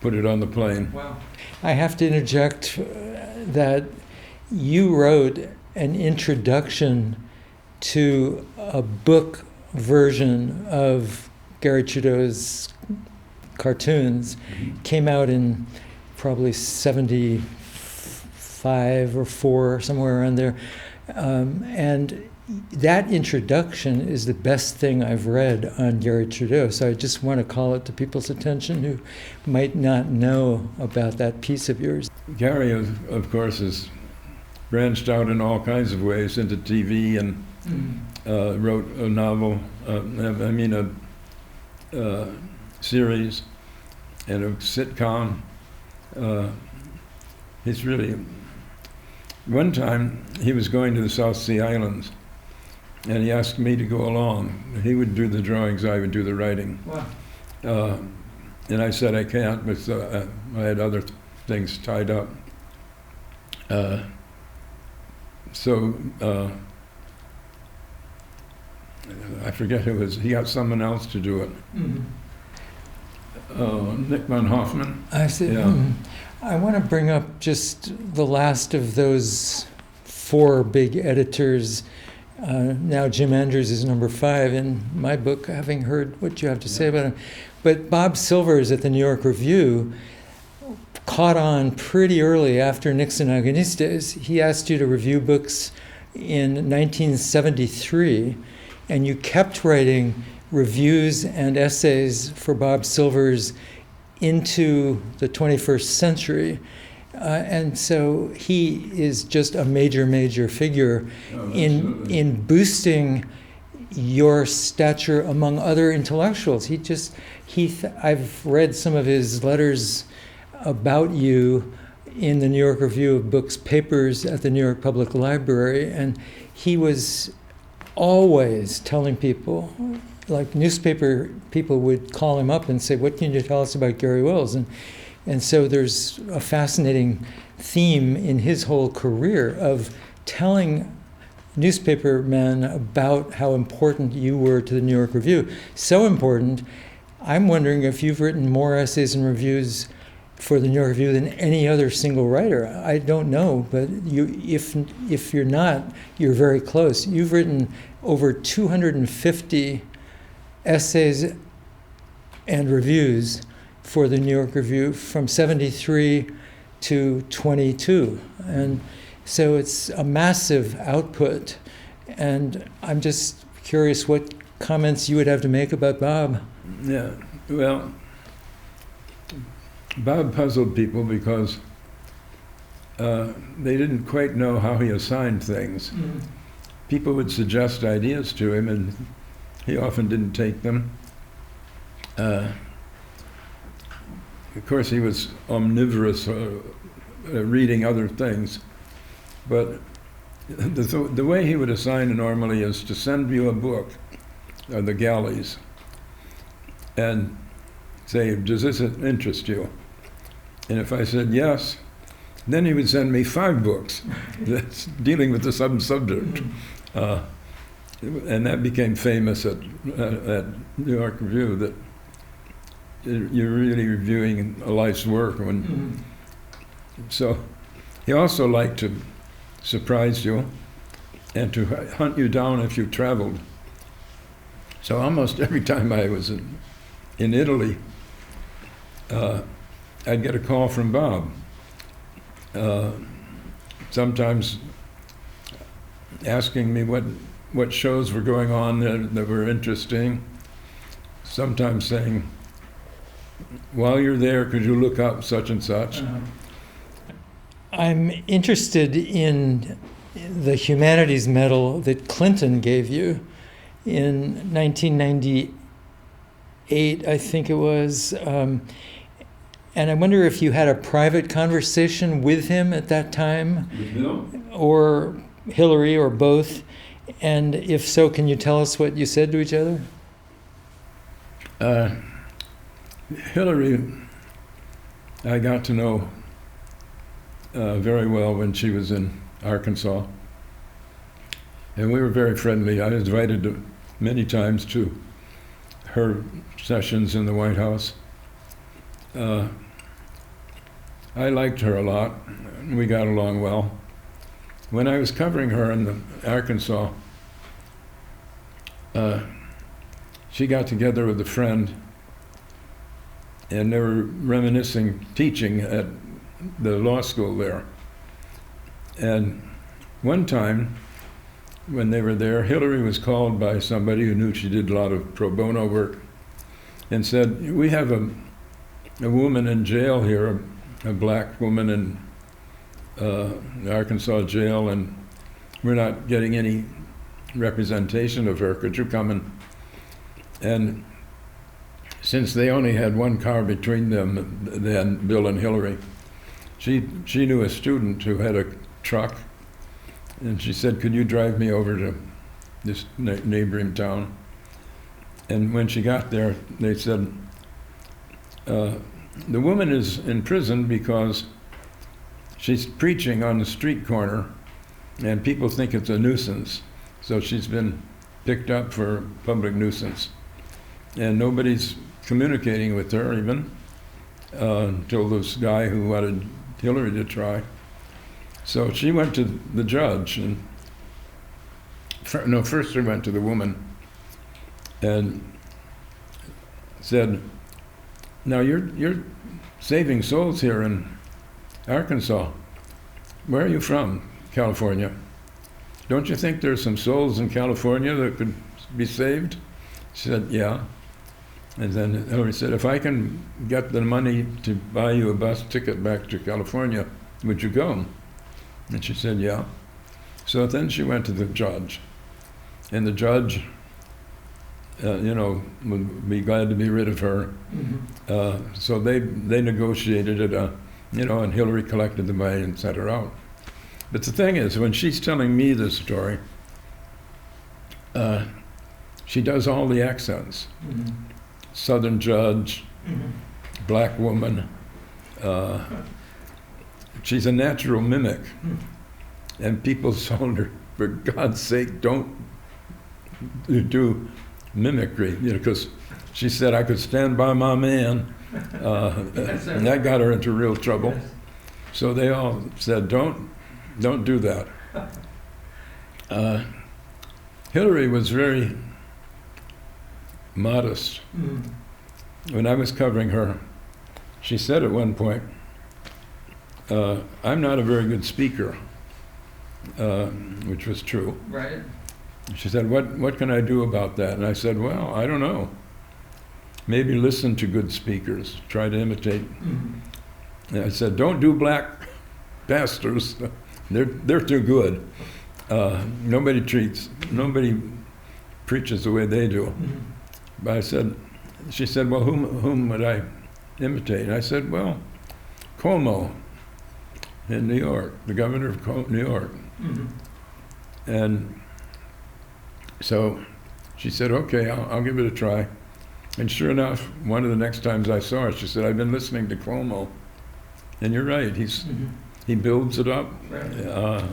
put it on the plane. Wow. I have to interject that you wrote an introduction to a book version of Garry Trudeau's cartoons, came out in probably 75 or 4, somewhere around there. And that introduction is the best thing I've read on Garry Trudeau. So I just want to call it to people's attention who might not know about that piece of yours. Garry, of course, has branched out in all kinds of ways into TV and wrote a novel, a series and a sitcom. He's really... One time, he was going to the South Sea Islands, and he asked me to go along. He would do the drawings, I would do the writing. Wow. And I said I can't, because I had other things tied up. So I forget who it was. He got someone else to do it. Nick von Hoffman. I see. Yeah. I want to bring up just the last of those 4 big editors. Now Jim Andrews is number 5 in my book, having heard what you have to say about him. But Bob Silvers at the New York Review caught on pretty early after Nixon Agonistes. He asked you to review books in 1973, and you kept writing reviews and essays for Bob Silvers into the 21st century. And so he is just a major figure in boosting your stature among other intellectuals. I've read some of his letters about you in the New York Review of Books papers at the New York Public Library, and he was always telling people, like newspaper people would call him up and say, "What can you tell us about Garry Wills?" And so there's a fascinating theme in his whole career of telling newspaper men about how important you were to the New York Review. So important, I'm wondering if you've written more essays and reviews for the New York Review than any other single writer. I don't know, but if you're not, you're very close. You've written over 250 essays and reviews for the New York Review from 73 to 22. And so it's a massive output. And I'm just curious what comments you would have to make about Bob. Yeah, well, Bob puzzled people because they didn't quite know how he assigned things. People would suggest ideas to him, and he often didn't take them. Of course, he was omnivorous, reading other things. But the way he would assign normally is to send you a book, The Galleys, and say, "Does this interest you?" And if I said yes, then he would send me 5 books that's dealing with the same subject. And that became famous at New York Review, that you're really reviewing a life's work. So he also liked to surprise you and to hunt you down if you traveled. So almost every time I was in Italy, I'd get a call from Bob. Sometimes asking me what shows were going on that were interesting. Sometimes saying, "While you're there, could you look up such and such?" I'm interested in the Humanities Medal that Clinton gave you in 1998, I think it was. And I wonder if you had a private conversation with him at that time, With Bill? or Hillary, or both. And if so, can you tell us what you said to each other? Hillary, I got to know very well when she was in Arkansas. And we were very friendly. I was invited many times to her sessions in the White House. I liked her a lot. We got along well. When I was covering her in Arkansas, she got together with a friend and they were reminiscing teaching at the law school there. And one time, when they were there, Hillary was called by somebody who knew she did a lot of pro bono work and said, we have a woman in jail here, a black woman in Arkansas jail, and we're not getting any representation of her. Could you come and since they only had one car between them then, Bill and Hillary, she knew a student who had a truck, and she said, could you drive me over to this neighboring town? And when she got there, they said, the woman is in prison because she's preaching on the street corner and people think it's a nuisance. So she's been picked up for public nuisance. And nobody's communicating with her even until this guy who wanted Hillary to try. So she went to the judge, and first she went to the woman and said, now you're saving souls here in Arkansas. Where are you from? California. Don't you think there's some souls in California that could be saved? She said, yeah. And then Hillary said, if I can get the money to buy you a bus ticket back to California, would you go? And she said, yeah. So then she went to the judge. And the judge, would be glad to be rid of her. Mm-hmm. So they negotiated it, and Hillary collected the money and sent her out. But the thing is, when she's telling me this story, she does all the accents. Mm-hmm. Southern judge, mm-hmm. Black woman. She's a natural mimic. Mm-hmm. And people told her, for God's sake, don't do mimicry, because she said I could stand by my man, and that got her into real trouble. Yes. So they all said, don't do that. Hillary was very modest. Mm. When I was covering her, she said at one point, I'm not a very good speaker, which was true. Right. She said, what can I do about that? And I said, well, I don't know. Maybe listen to good speakers, try to imitate. Mm-hmm. And I said, don't do black pastors. They're too good. Nobody preaches the way they do. Mm-hmm. But she said, well, whom would I imitate? And I said, well, Cuomo in New York, the governor of New York. Mm-hmm. And so she said, okay, I'll give it a try. And sure enough, one of the next times I saw her, she said, I've been listening to Cuomo. And you're right, he builds it up, right.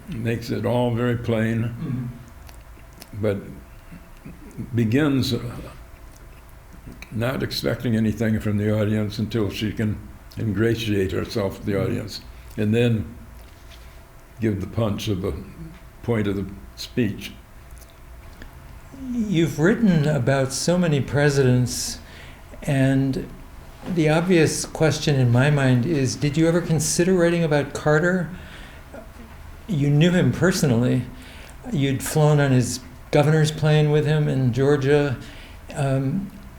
Makes it all very plain, mm-hmm. but begins not expecting anything from the audience until she can ingratiate herself with the audience, and then give the punch of the point of the speech. You've written about so many presidents, and the obvious question in my mind is, did you ever consider writing about Carter? You knew him personally. You'd flown on his governor's plane with him in Georgia.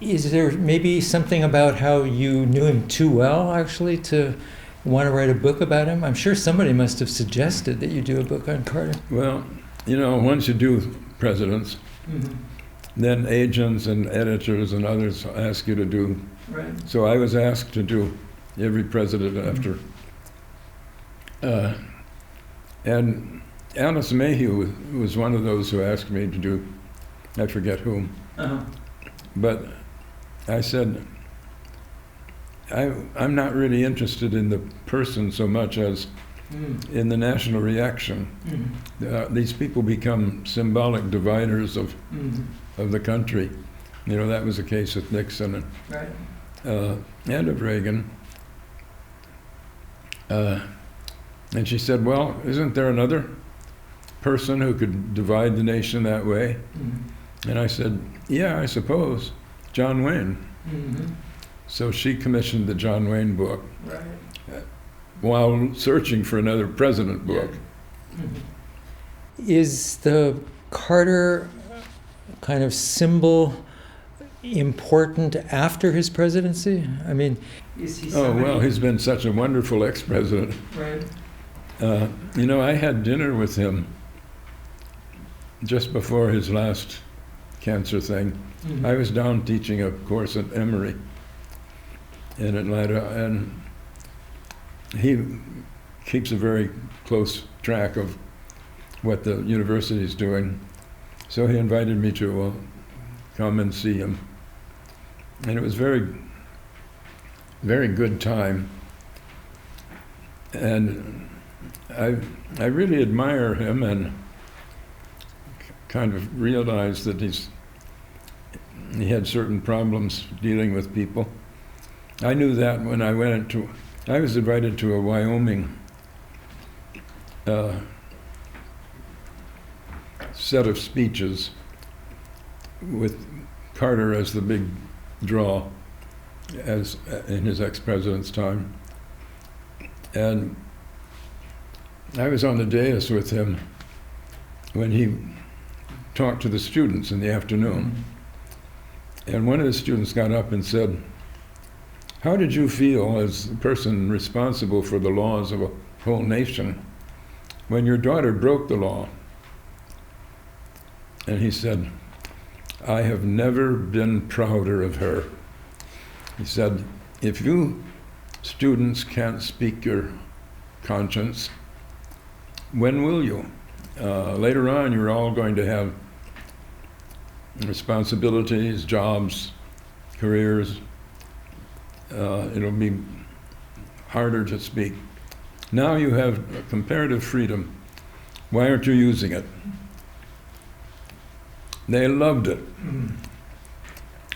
Is there maybe something about how you knew him too well, actually, to want to write a book about him? I'm sure somebody must have suggested that you do a book on Carter. Well, once you do presidents, mm-hmm. then agents and editors and others ask you to do. Right. So I was asked to do every president after. And Alice Mayhew was one of those who asked me to do, I forget whom. Uh-huh. But I said, I'm not really interested in the person so much as in the national reaction. Mm-hmm. These people become symbolic dividers of the country. That was the case with Nixon and, right. And of Reagan. And she said, well, isn't there another person who could divide the nation that way? Mm-hmm. And I said, yeah, I suppose, John Wayne. Mm-hmm. So she commissioned the John Wayne book Right. while searching for another president book. Mm-hmm. Is the Carter kind of symbol important after his presidency? I mean, is he Oh, well, he's been such a wonderful ex-president. Right. I had dinner with him just before his last cancer thing. Mm-hmm. I was down teaching a course at Emory in Atlanta, and he keeps a very close track of what the university is doing. So he invited me to come and see him. And it was very, very good time. And I really admire him and kind of realize that he had certain problems dealing with people. I knew that when I was invited to a Wyoming set of speeches with Carter as the big draw as in his ex-president's time. And I was on the dais with him when he talked to the students in the afternoon. And one of the students got up and said, "How did you feel as the person responsible for the laws of a whole nation when your daughter broke the law?" And he said, "I have never been prouder of her." He said, "If you students can't speak your conscience, when will you? Later on, you're all going to have responsibilities, jobs, careers. It'll be harder to speak. Now you have comparative freedom. Why aren't you using it?" They loved it.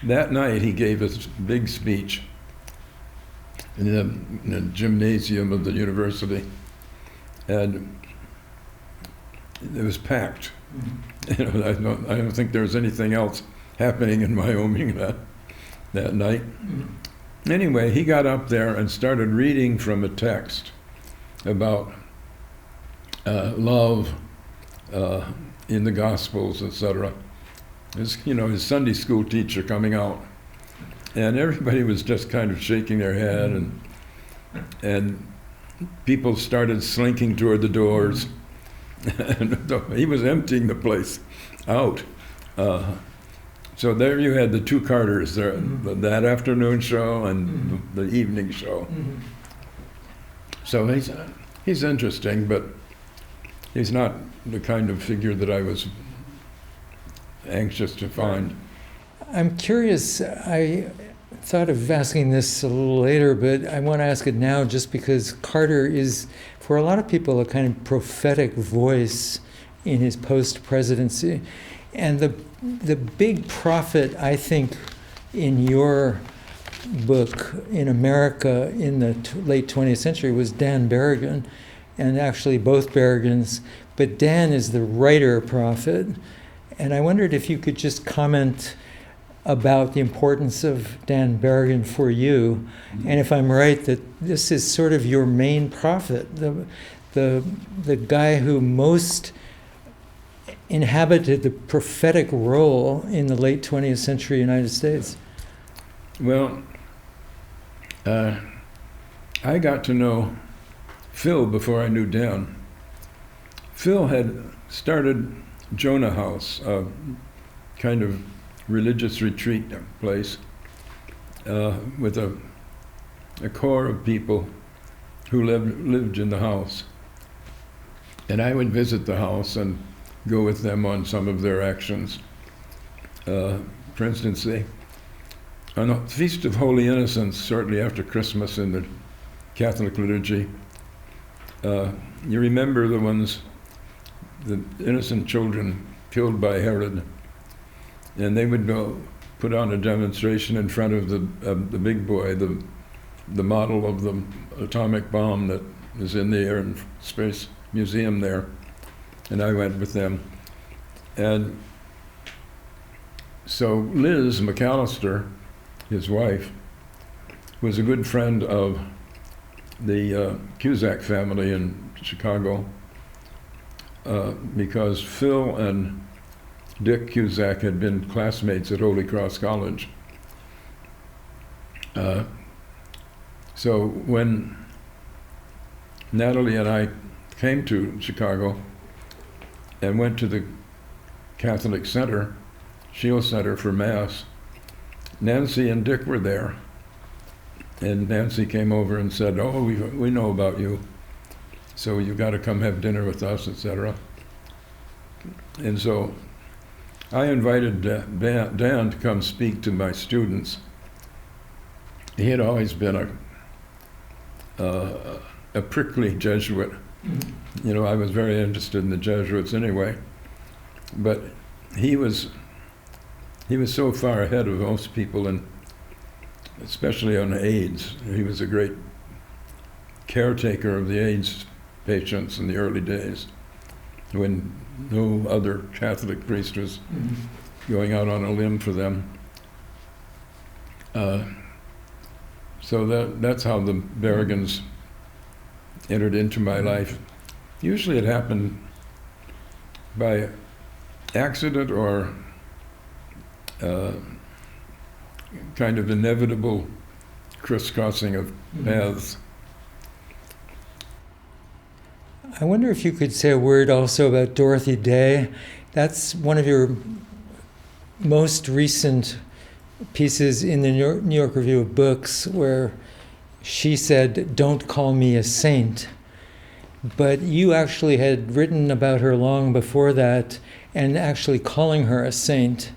That night he gave a big speech in the gymnasium of the university, and it was packed. I don't think there was anything else happening in Wyoming that night. Anyway, he got up there and started reading from a text about love in the Gospels, etc. His Sunday school teacher coming out, and everybody was just kind of shaking their head, and people started slinking toward the doors. And he was emptying the place out. So there you had the two Carters, that afternoon show and the evening show. So he's interesting, but he's not the kind of figure that I was anxious to find. I'm curious, I thought of asking this a little later, but I want to ask it now just because Carter is, for a lot of people, a kind of prophetic voice in his post-presidency. And the big prophet, I think, in your book, in America in the late 20th century, was Dan Berrigan, and actually both Berrigans. But Dan is the writer prophet. And I wondered if you could just comment about the importance of Dan Berrigan for you, and if I'm right that this is sort of your main prophet, the guy who most inhabited the prophetic role in the late 20th century United States. Well, I got to know Phil before I knew Dan. Phil had started Jonah House, a kind of religious retreat place with a core of people who lived in the house. And I would visit the house and go with them on some of their actions. For instance, on the Feast of Holy Innocents, shortly after Christmas in the Catholic liturgy, you remember the innocent children killed by Herod, and they would go put on a demonstration in front of the big boy, the model of the atomic bomb that is in the Air and Space Museum there, and I went with them. And so Liz McAllister his wife, was a good friend of the Chichak family in Chicago, because Phil and Dick Chichak had been classmates at Holy Cross College. So when Natalie and I came to Chicago and went to the Catholic Center, Shield Center for Mass, Nancy and Dick were there. And Nancy came over and said, "Oh, we know about you, so you've got to come have dinner with us," etc. And so I invited Dan to come speak to my students. He had always been a prickly Jesuit. You know, I was very interested in the Jesuits anyway, but he was so far ahead of most people, and especially on AIDS. He was a great caretaker of the AIDS patients in the early days, when no other Catholic priest was going out on a limb for them. So that's how the Berrigans entered into my life. Usually it happened by accident or kind of inevitable crisscrossing of paths. I wonder if you could say a word also about Dorothy Day. That's one of your most recent pieces in the New York Review of Books, where she said, "Don't call me a saint." But you actually had written about her long before that, and actually calling her a saint.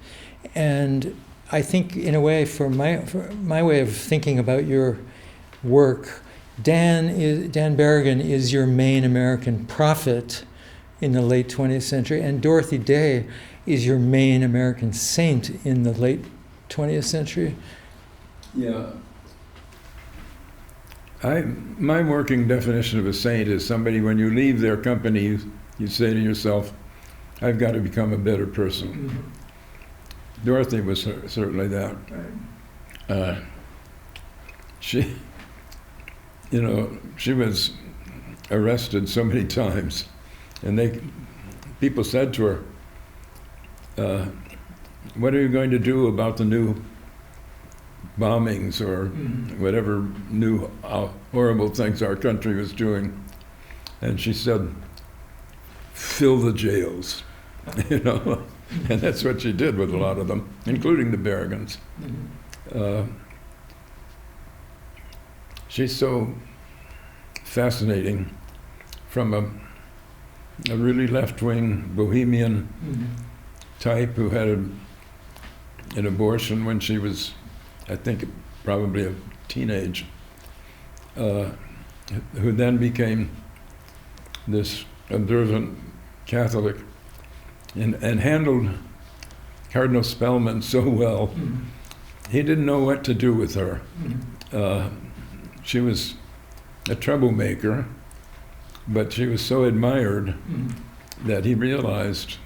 And I think, in a way, for my way of thinking about your work, Dan Berrigan is your main American prophet in the late 20th century, and Dorothy Day is your main American saint in the late 20th century. Yeah. My working definition of a saint is somebody, when you leave their company, you say to yourself, "I've got to become a better person." Dorothy was certainly that. She was arrested so many times, and people said to her, "What are you going to do about the new bombings or whatever new horrible things our country was doing?" And she said, "Fill the jails," and that's what she did with a lot of them, including the Berrigans. She's so fascinating, from a really left-wing bohemian type who had an abortion when she was, I think, probably a teenage, who then became this observant Catholic, and handled Cardinal Spellman so well. He didn't know what to do with her. She was a troublemaker, but she was so admired that he realized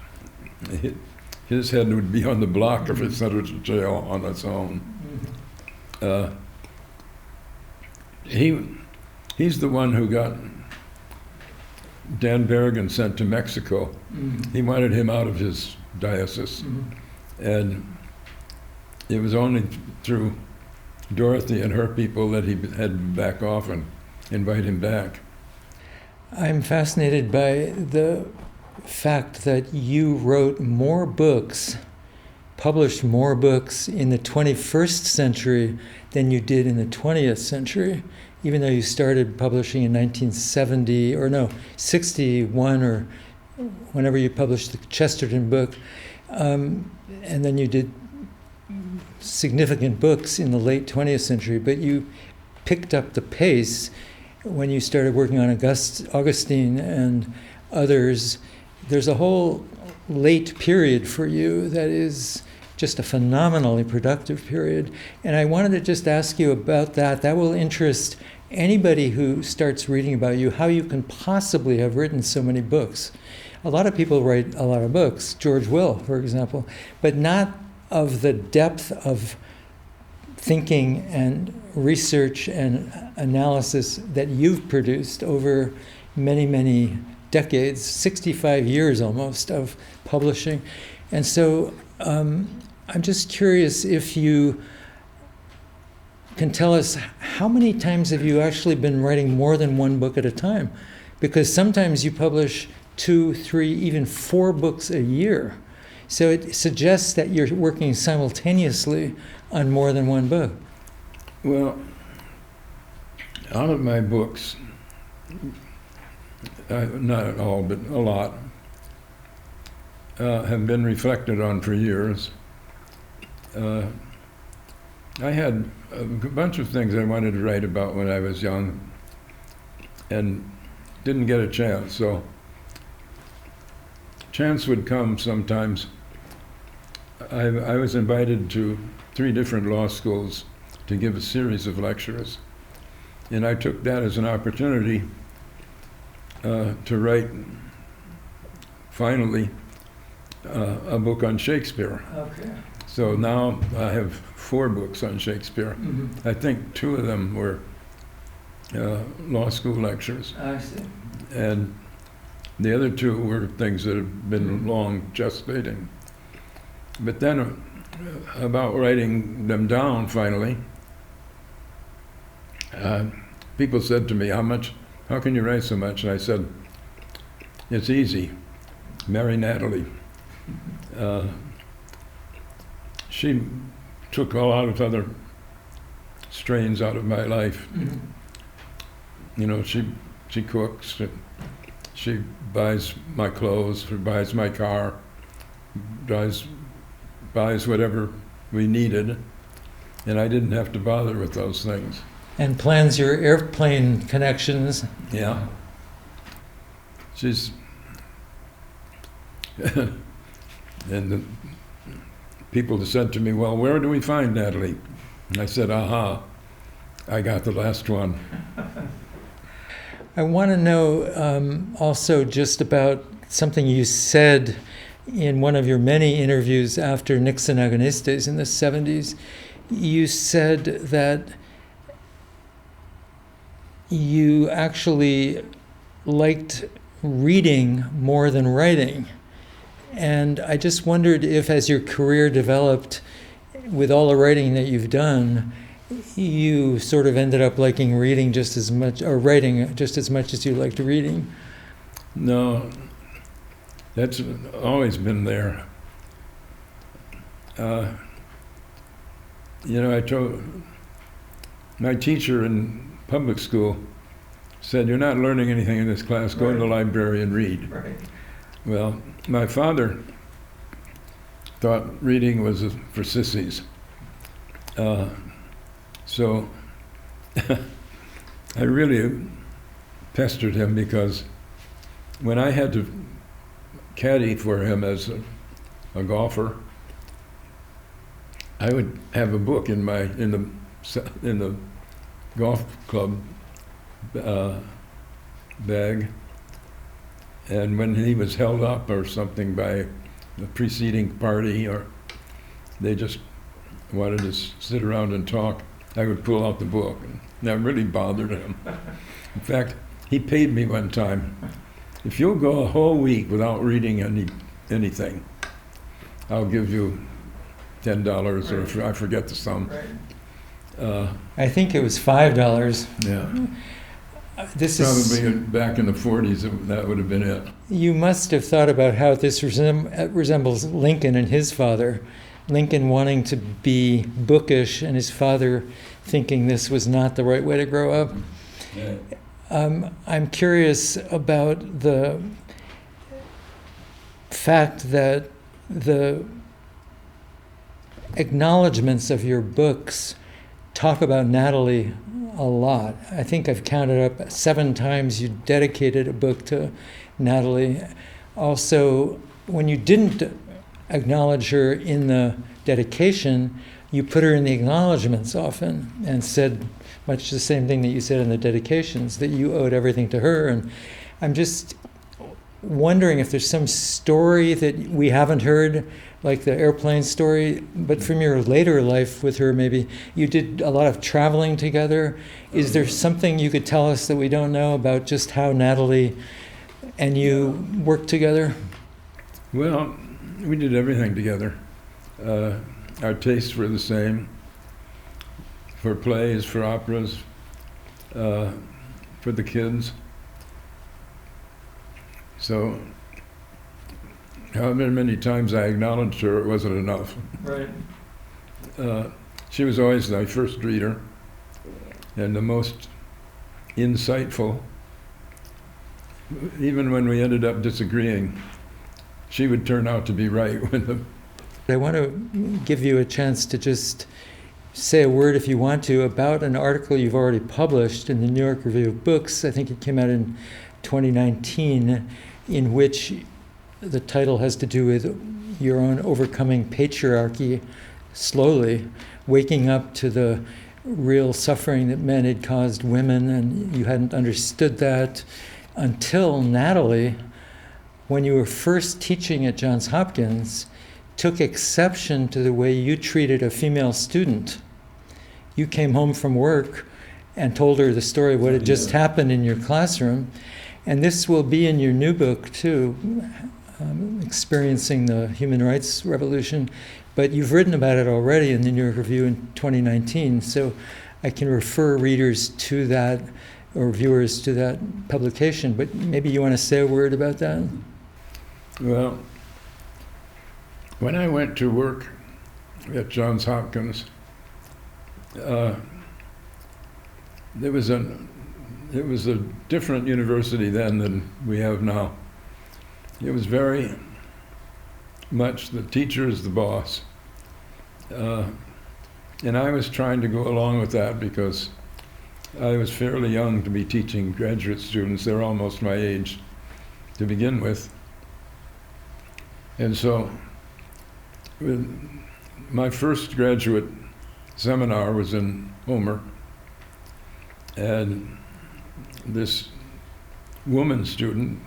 his head would be on the block if it sent her to jail on its own. He's the one who got Dan Berrigan sent to Mexico. He wanted him out of his diocese. And it was only through Dorothy and her people that he had to back off and invite him back. I'm fascinated by the fact that you wrote more books, published more books in the 21st century than you did in the 20th century, even though you started publishing in 61, or whenever you published the Chesterton book. And then you did significant books in the late 20th century, but you picked up the pace when you started working on Augustine and others. There's a whole late period for you that is just a phenomenally productive period. And I wanted to just ask you about that. That will interest anybody who starts reading about you, how you can possibly have written so many books. A lot of people write a lot of books, George Will, for example, but not of the depth of thinking and research and analysis that you've produced over many, many decades, 65 years almost of publishing. And so I'm just curious if you can tell us how many times have you actually been writing more than one book at a time? Because sometimes you publish 2, 3, even 4 books a year. So it suggests that you're working simultaneously on more than one book. Well, out of my books, not all, but a lot, have been reflected on for years. I had a bunch of things I wanted to write about when I was young and didn't get a chance, so chance would come sometimes. I was invited to 3 different law schools to give a series of lectures, and I took that as an opportunity to write, finally, a book on Shakespeare. Okay. So now I have 4 books on Shakespeare. Mm-hmm. I think 2 of them were law school lectures, I see. and the other 2 were things that have been long gestating. But then about writing them down finally, people said to me, how can you write so much? And I said, it's easy. Marry Natalie. She took a lot of other strains out of my life. Mm-hmm. You know, she cooks, she buys my clothes, she buys my car, buys whatever we needed, and I didn't have to bother with those things. And plans your airplane connections. Yeah. She's and the people said to me, well, where do we find Natalie? And I said, aha, I got the last one. I want to know also just about something you said in one of your many interviews after Nixon Agonistes in the 70s. You said that you actually liked reading more than writing. And I just wondered if, as your career developed, with all the writing that you've done, you sort of ended up liking reading just as much, or writing just as much as you liked reading. No, that's always been there. You know, I told my teacher in public school said, you're not learning anything in this class, go in the library and read. Right. Well, my father thought reading was for sissies. So I really pestered him, because when I had to caddy for him as a golfer, I would have a book in the golf club bag, and when he was held up or something by the preceding party, or they just wanted to sit around and talk, I would pull out the book, and that really bothered him. In fact, he paid me one time, if you'll go a whole week without reading anything, I'll give you $10, or I forget the sum. Right. I think it was $5. Yeah. This Probably is, back in the 40s, that would have been it. you must have thought about how this resembles Lincoln and his father. Lincoln wanting to be bookish and his father thinking this was not the right way to grow up. Yeah. I'm curious about the fact that the acknowledgments of your books talk about Natalie a lot. I think I've counted up 7 times you dedicated a book to Natalie. Also, when you didn't acknowledge her in the dedication, you put her in the acknowledgments often and said much the same thing that you said in the dedications, that you owed everything to her. And I'm just wondering if there's some story that we haven't heard, like the airplane story, but from your later life with her, maybe you did a lot of traveling together. Is there something you could tell us that we don't know about just how Natalie and you worked together? Well, we did everything together. Our tastes were the same, for plays, for operas, for the kids. So however many times I acknowledged her, it wasn't enough. Right. She was always my first reader and the most insightful. Even when we ended up disagreeing, she would turn out to be right. I want to give you a chance to just say a word, if you want to, about an article you've already published in the New York Review of Books. I think it came out in 2019, in which the title has to do with your own overcoming patriarchy slowly, waking up to the real suffering that men had caused women, and you hadn't understood that until Natalie, when you were first teaching at Johns Hopkins, took exception to the way you treated a female student. You came home from work and told her the story of what had just happened in your classroom. And this will be in your new book, too, Experiencing the Human Rights Revolution. But you've written about it already in the New York Review in 2019, so I can refer readers to that, or viewers to that publication. But maybe you want to say a word about that? Well, when I went to work at Johns Hopkins, it was a different university then than we have now. It was very much the teacher is the boss. And I was trying to go along with that because I was fairly young to be teaching graduate students. They're almost my age to begin with. And so my first graduate seminar was in Homer, and this woman student,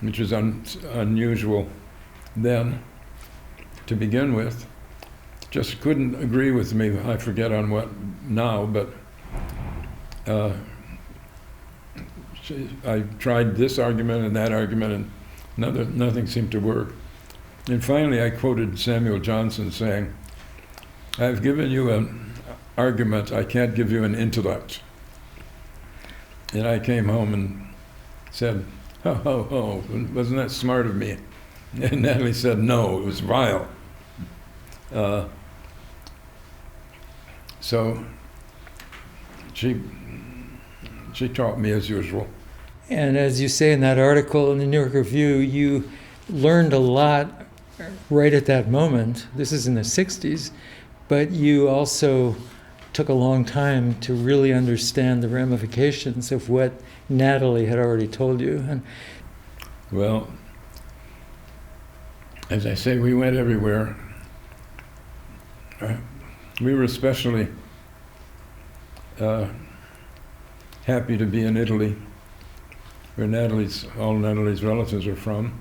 which was unusual then to begin with, just couldn't agree with me. I forget on what now, but I tried this argument and that argument, and nothing seemed to work. And finally I quoted Samuel Johnson saying, "I've given you an argument, I can't give you an intellect." And I came home and said, "Ho, ho, ho, wasn't that smart of me?" And Natalie said, "No, it was vile." So she taught me as usual. And as you say in that article in the New York Review, you learned a lot right at that moment. This is in the 60s, but you also took a long time to really understand the ramifications of what Natalie had already told you. And well, as I say, we went everywhere. We were especially happy to be in Italy, where all Natalie's relatives are from,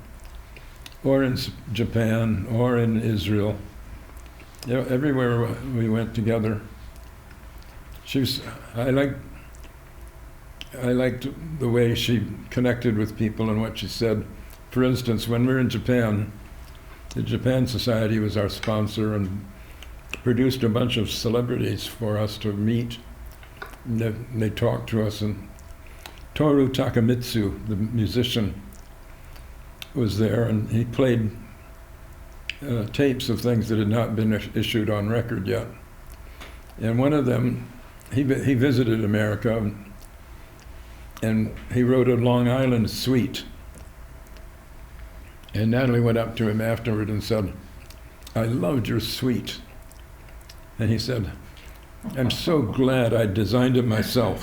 or in Japan, or in Israel. You know, everywhere we went together. I liked the way she connected with people and what she said. For instance, when we were in Japan, the Japan Society was our sponsor and produced a bunch of celebrities for us to meet. And they talked to us, and Toru Takemitsu, the musician, was there, and he played tapes of things that had not been issued on record yet. And one of them, he visited America, and he wrote a Long Island suite. And Natalie went up to him afterward and said, "I loved your suite." And he said, "I'm so glad I designed it myself."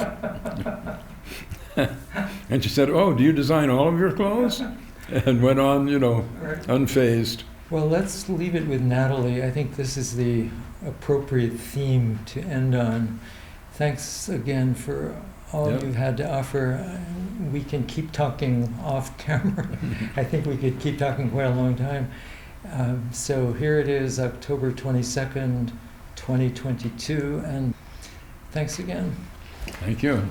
And she said, "Oh, do you design all of your clothes?" And went on, unfazed. well, let's leave it with Natalie. I think this is the appropriate theme to end on. Thanks again for all Yep. you've had to offer. We can keep talking off camera. I think we could keep talking quite a long time. So here it is, October 22nd, 2022, and thanks again. Thank you.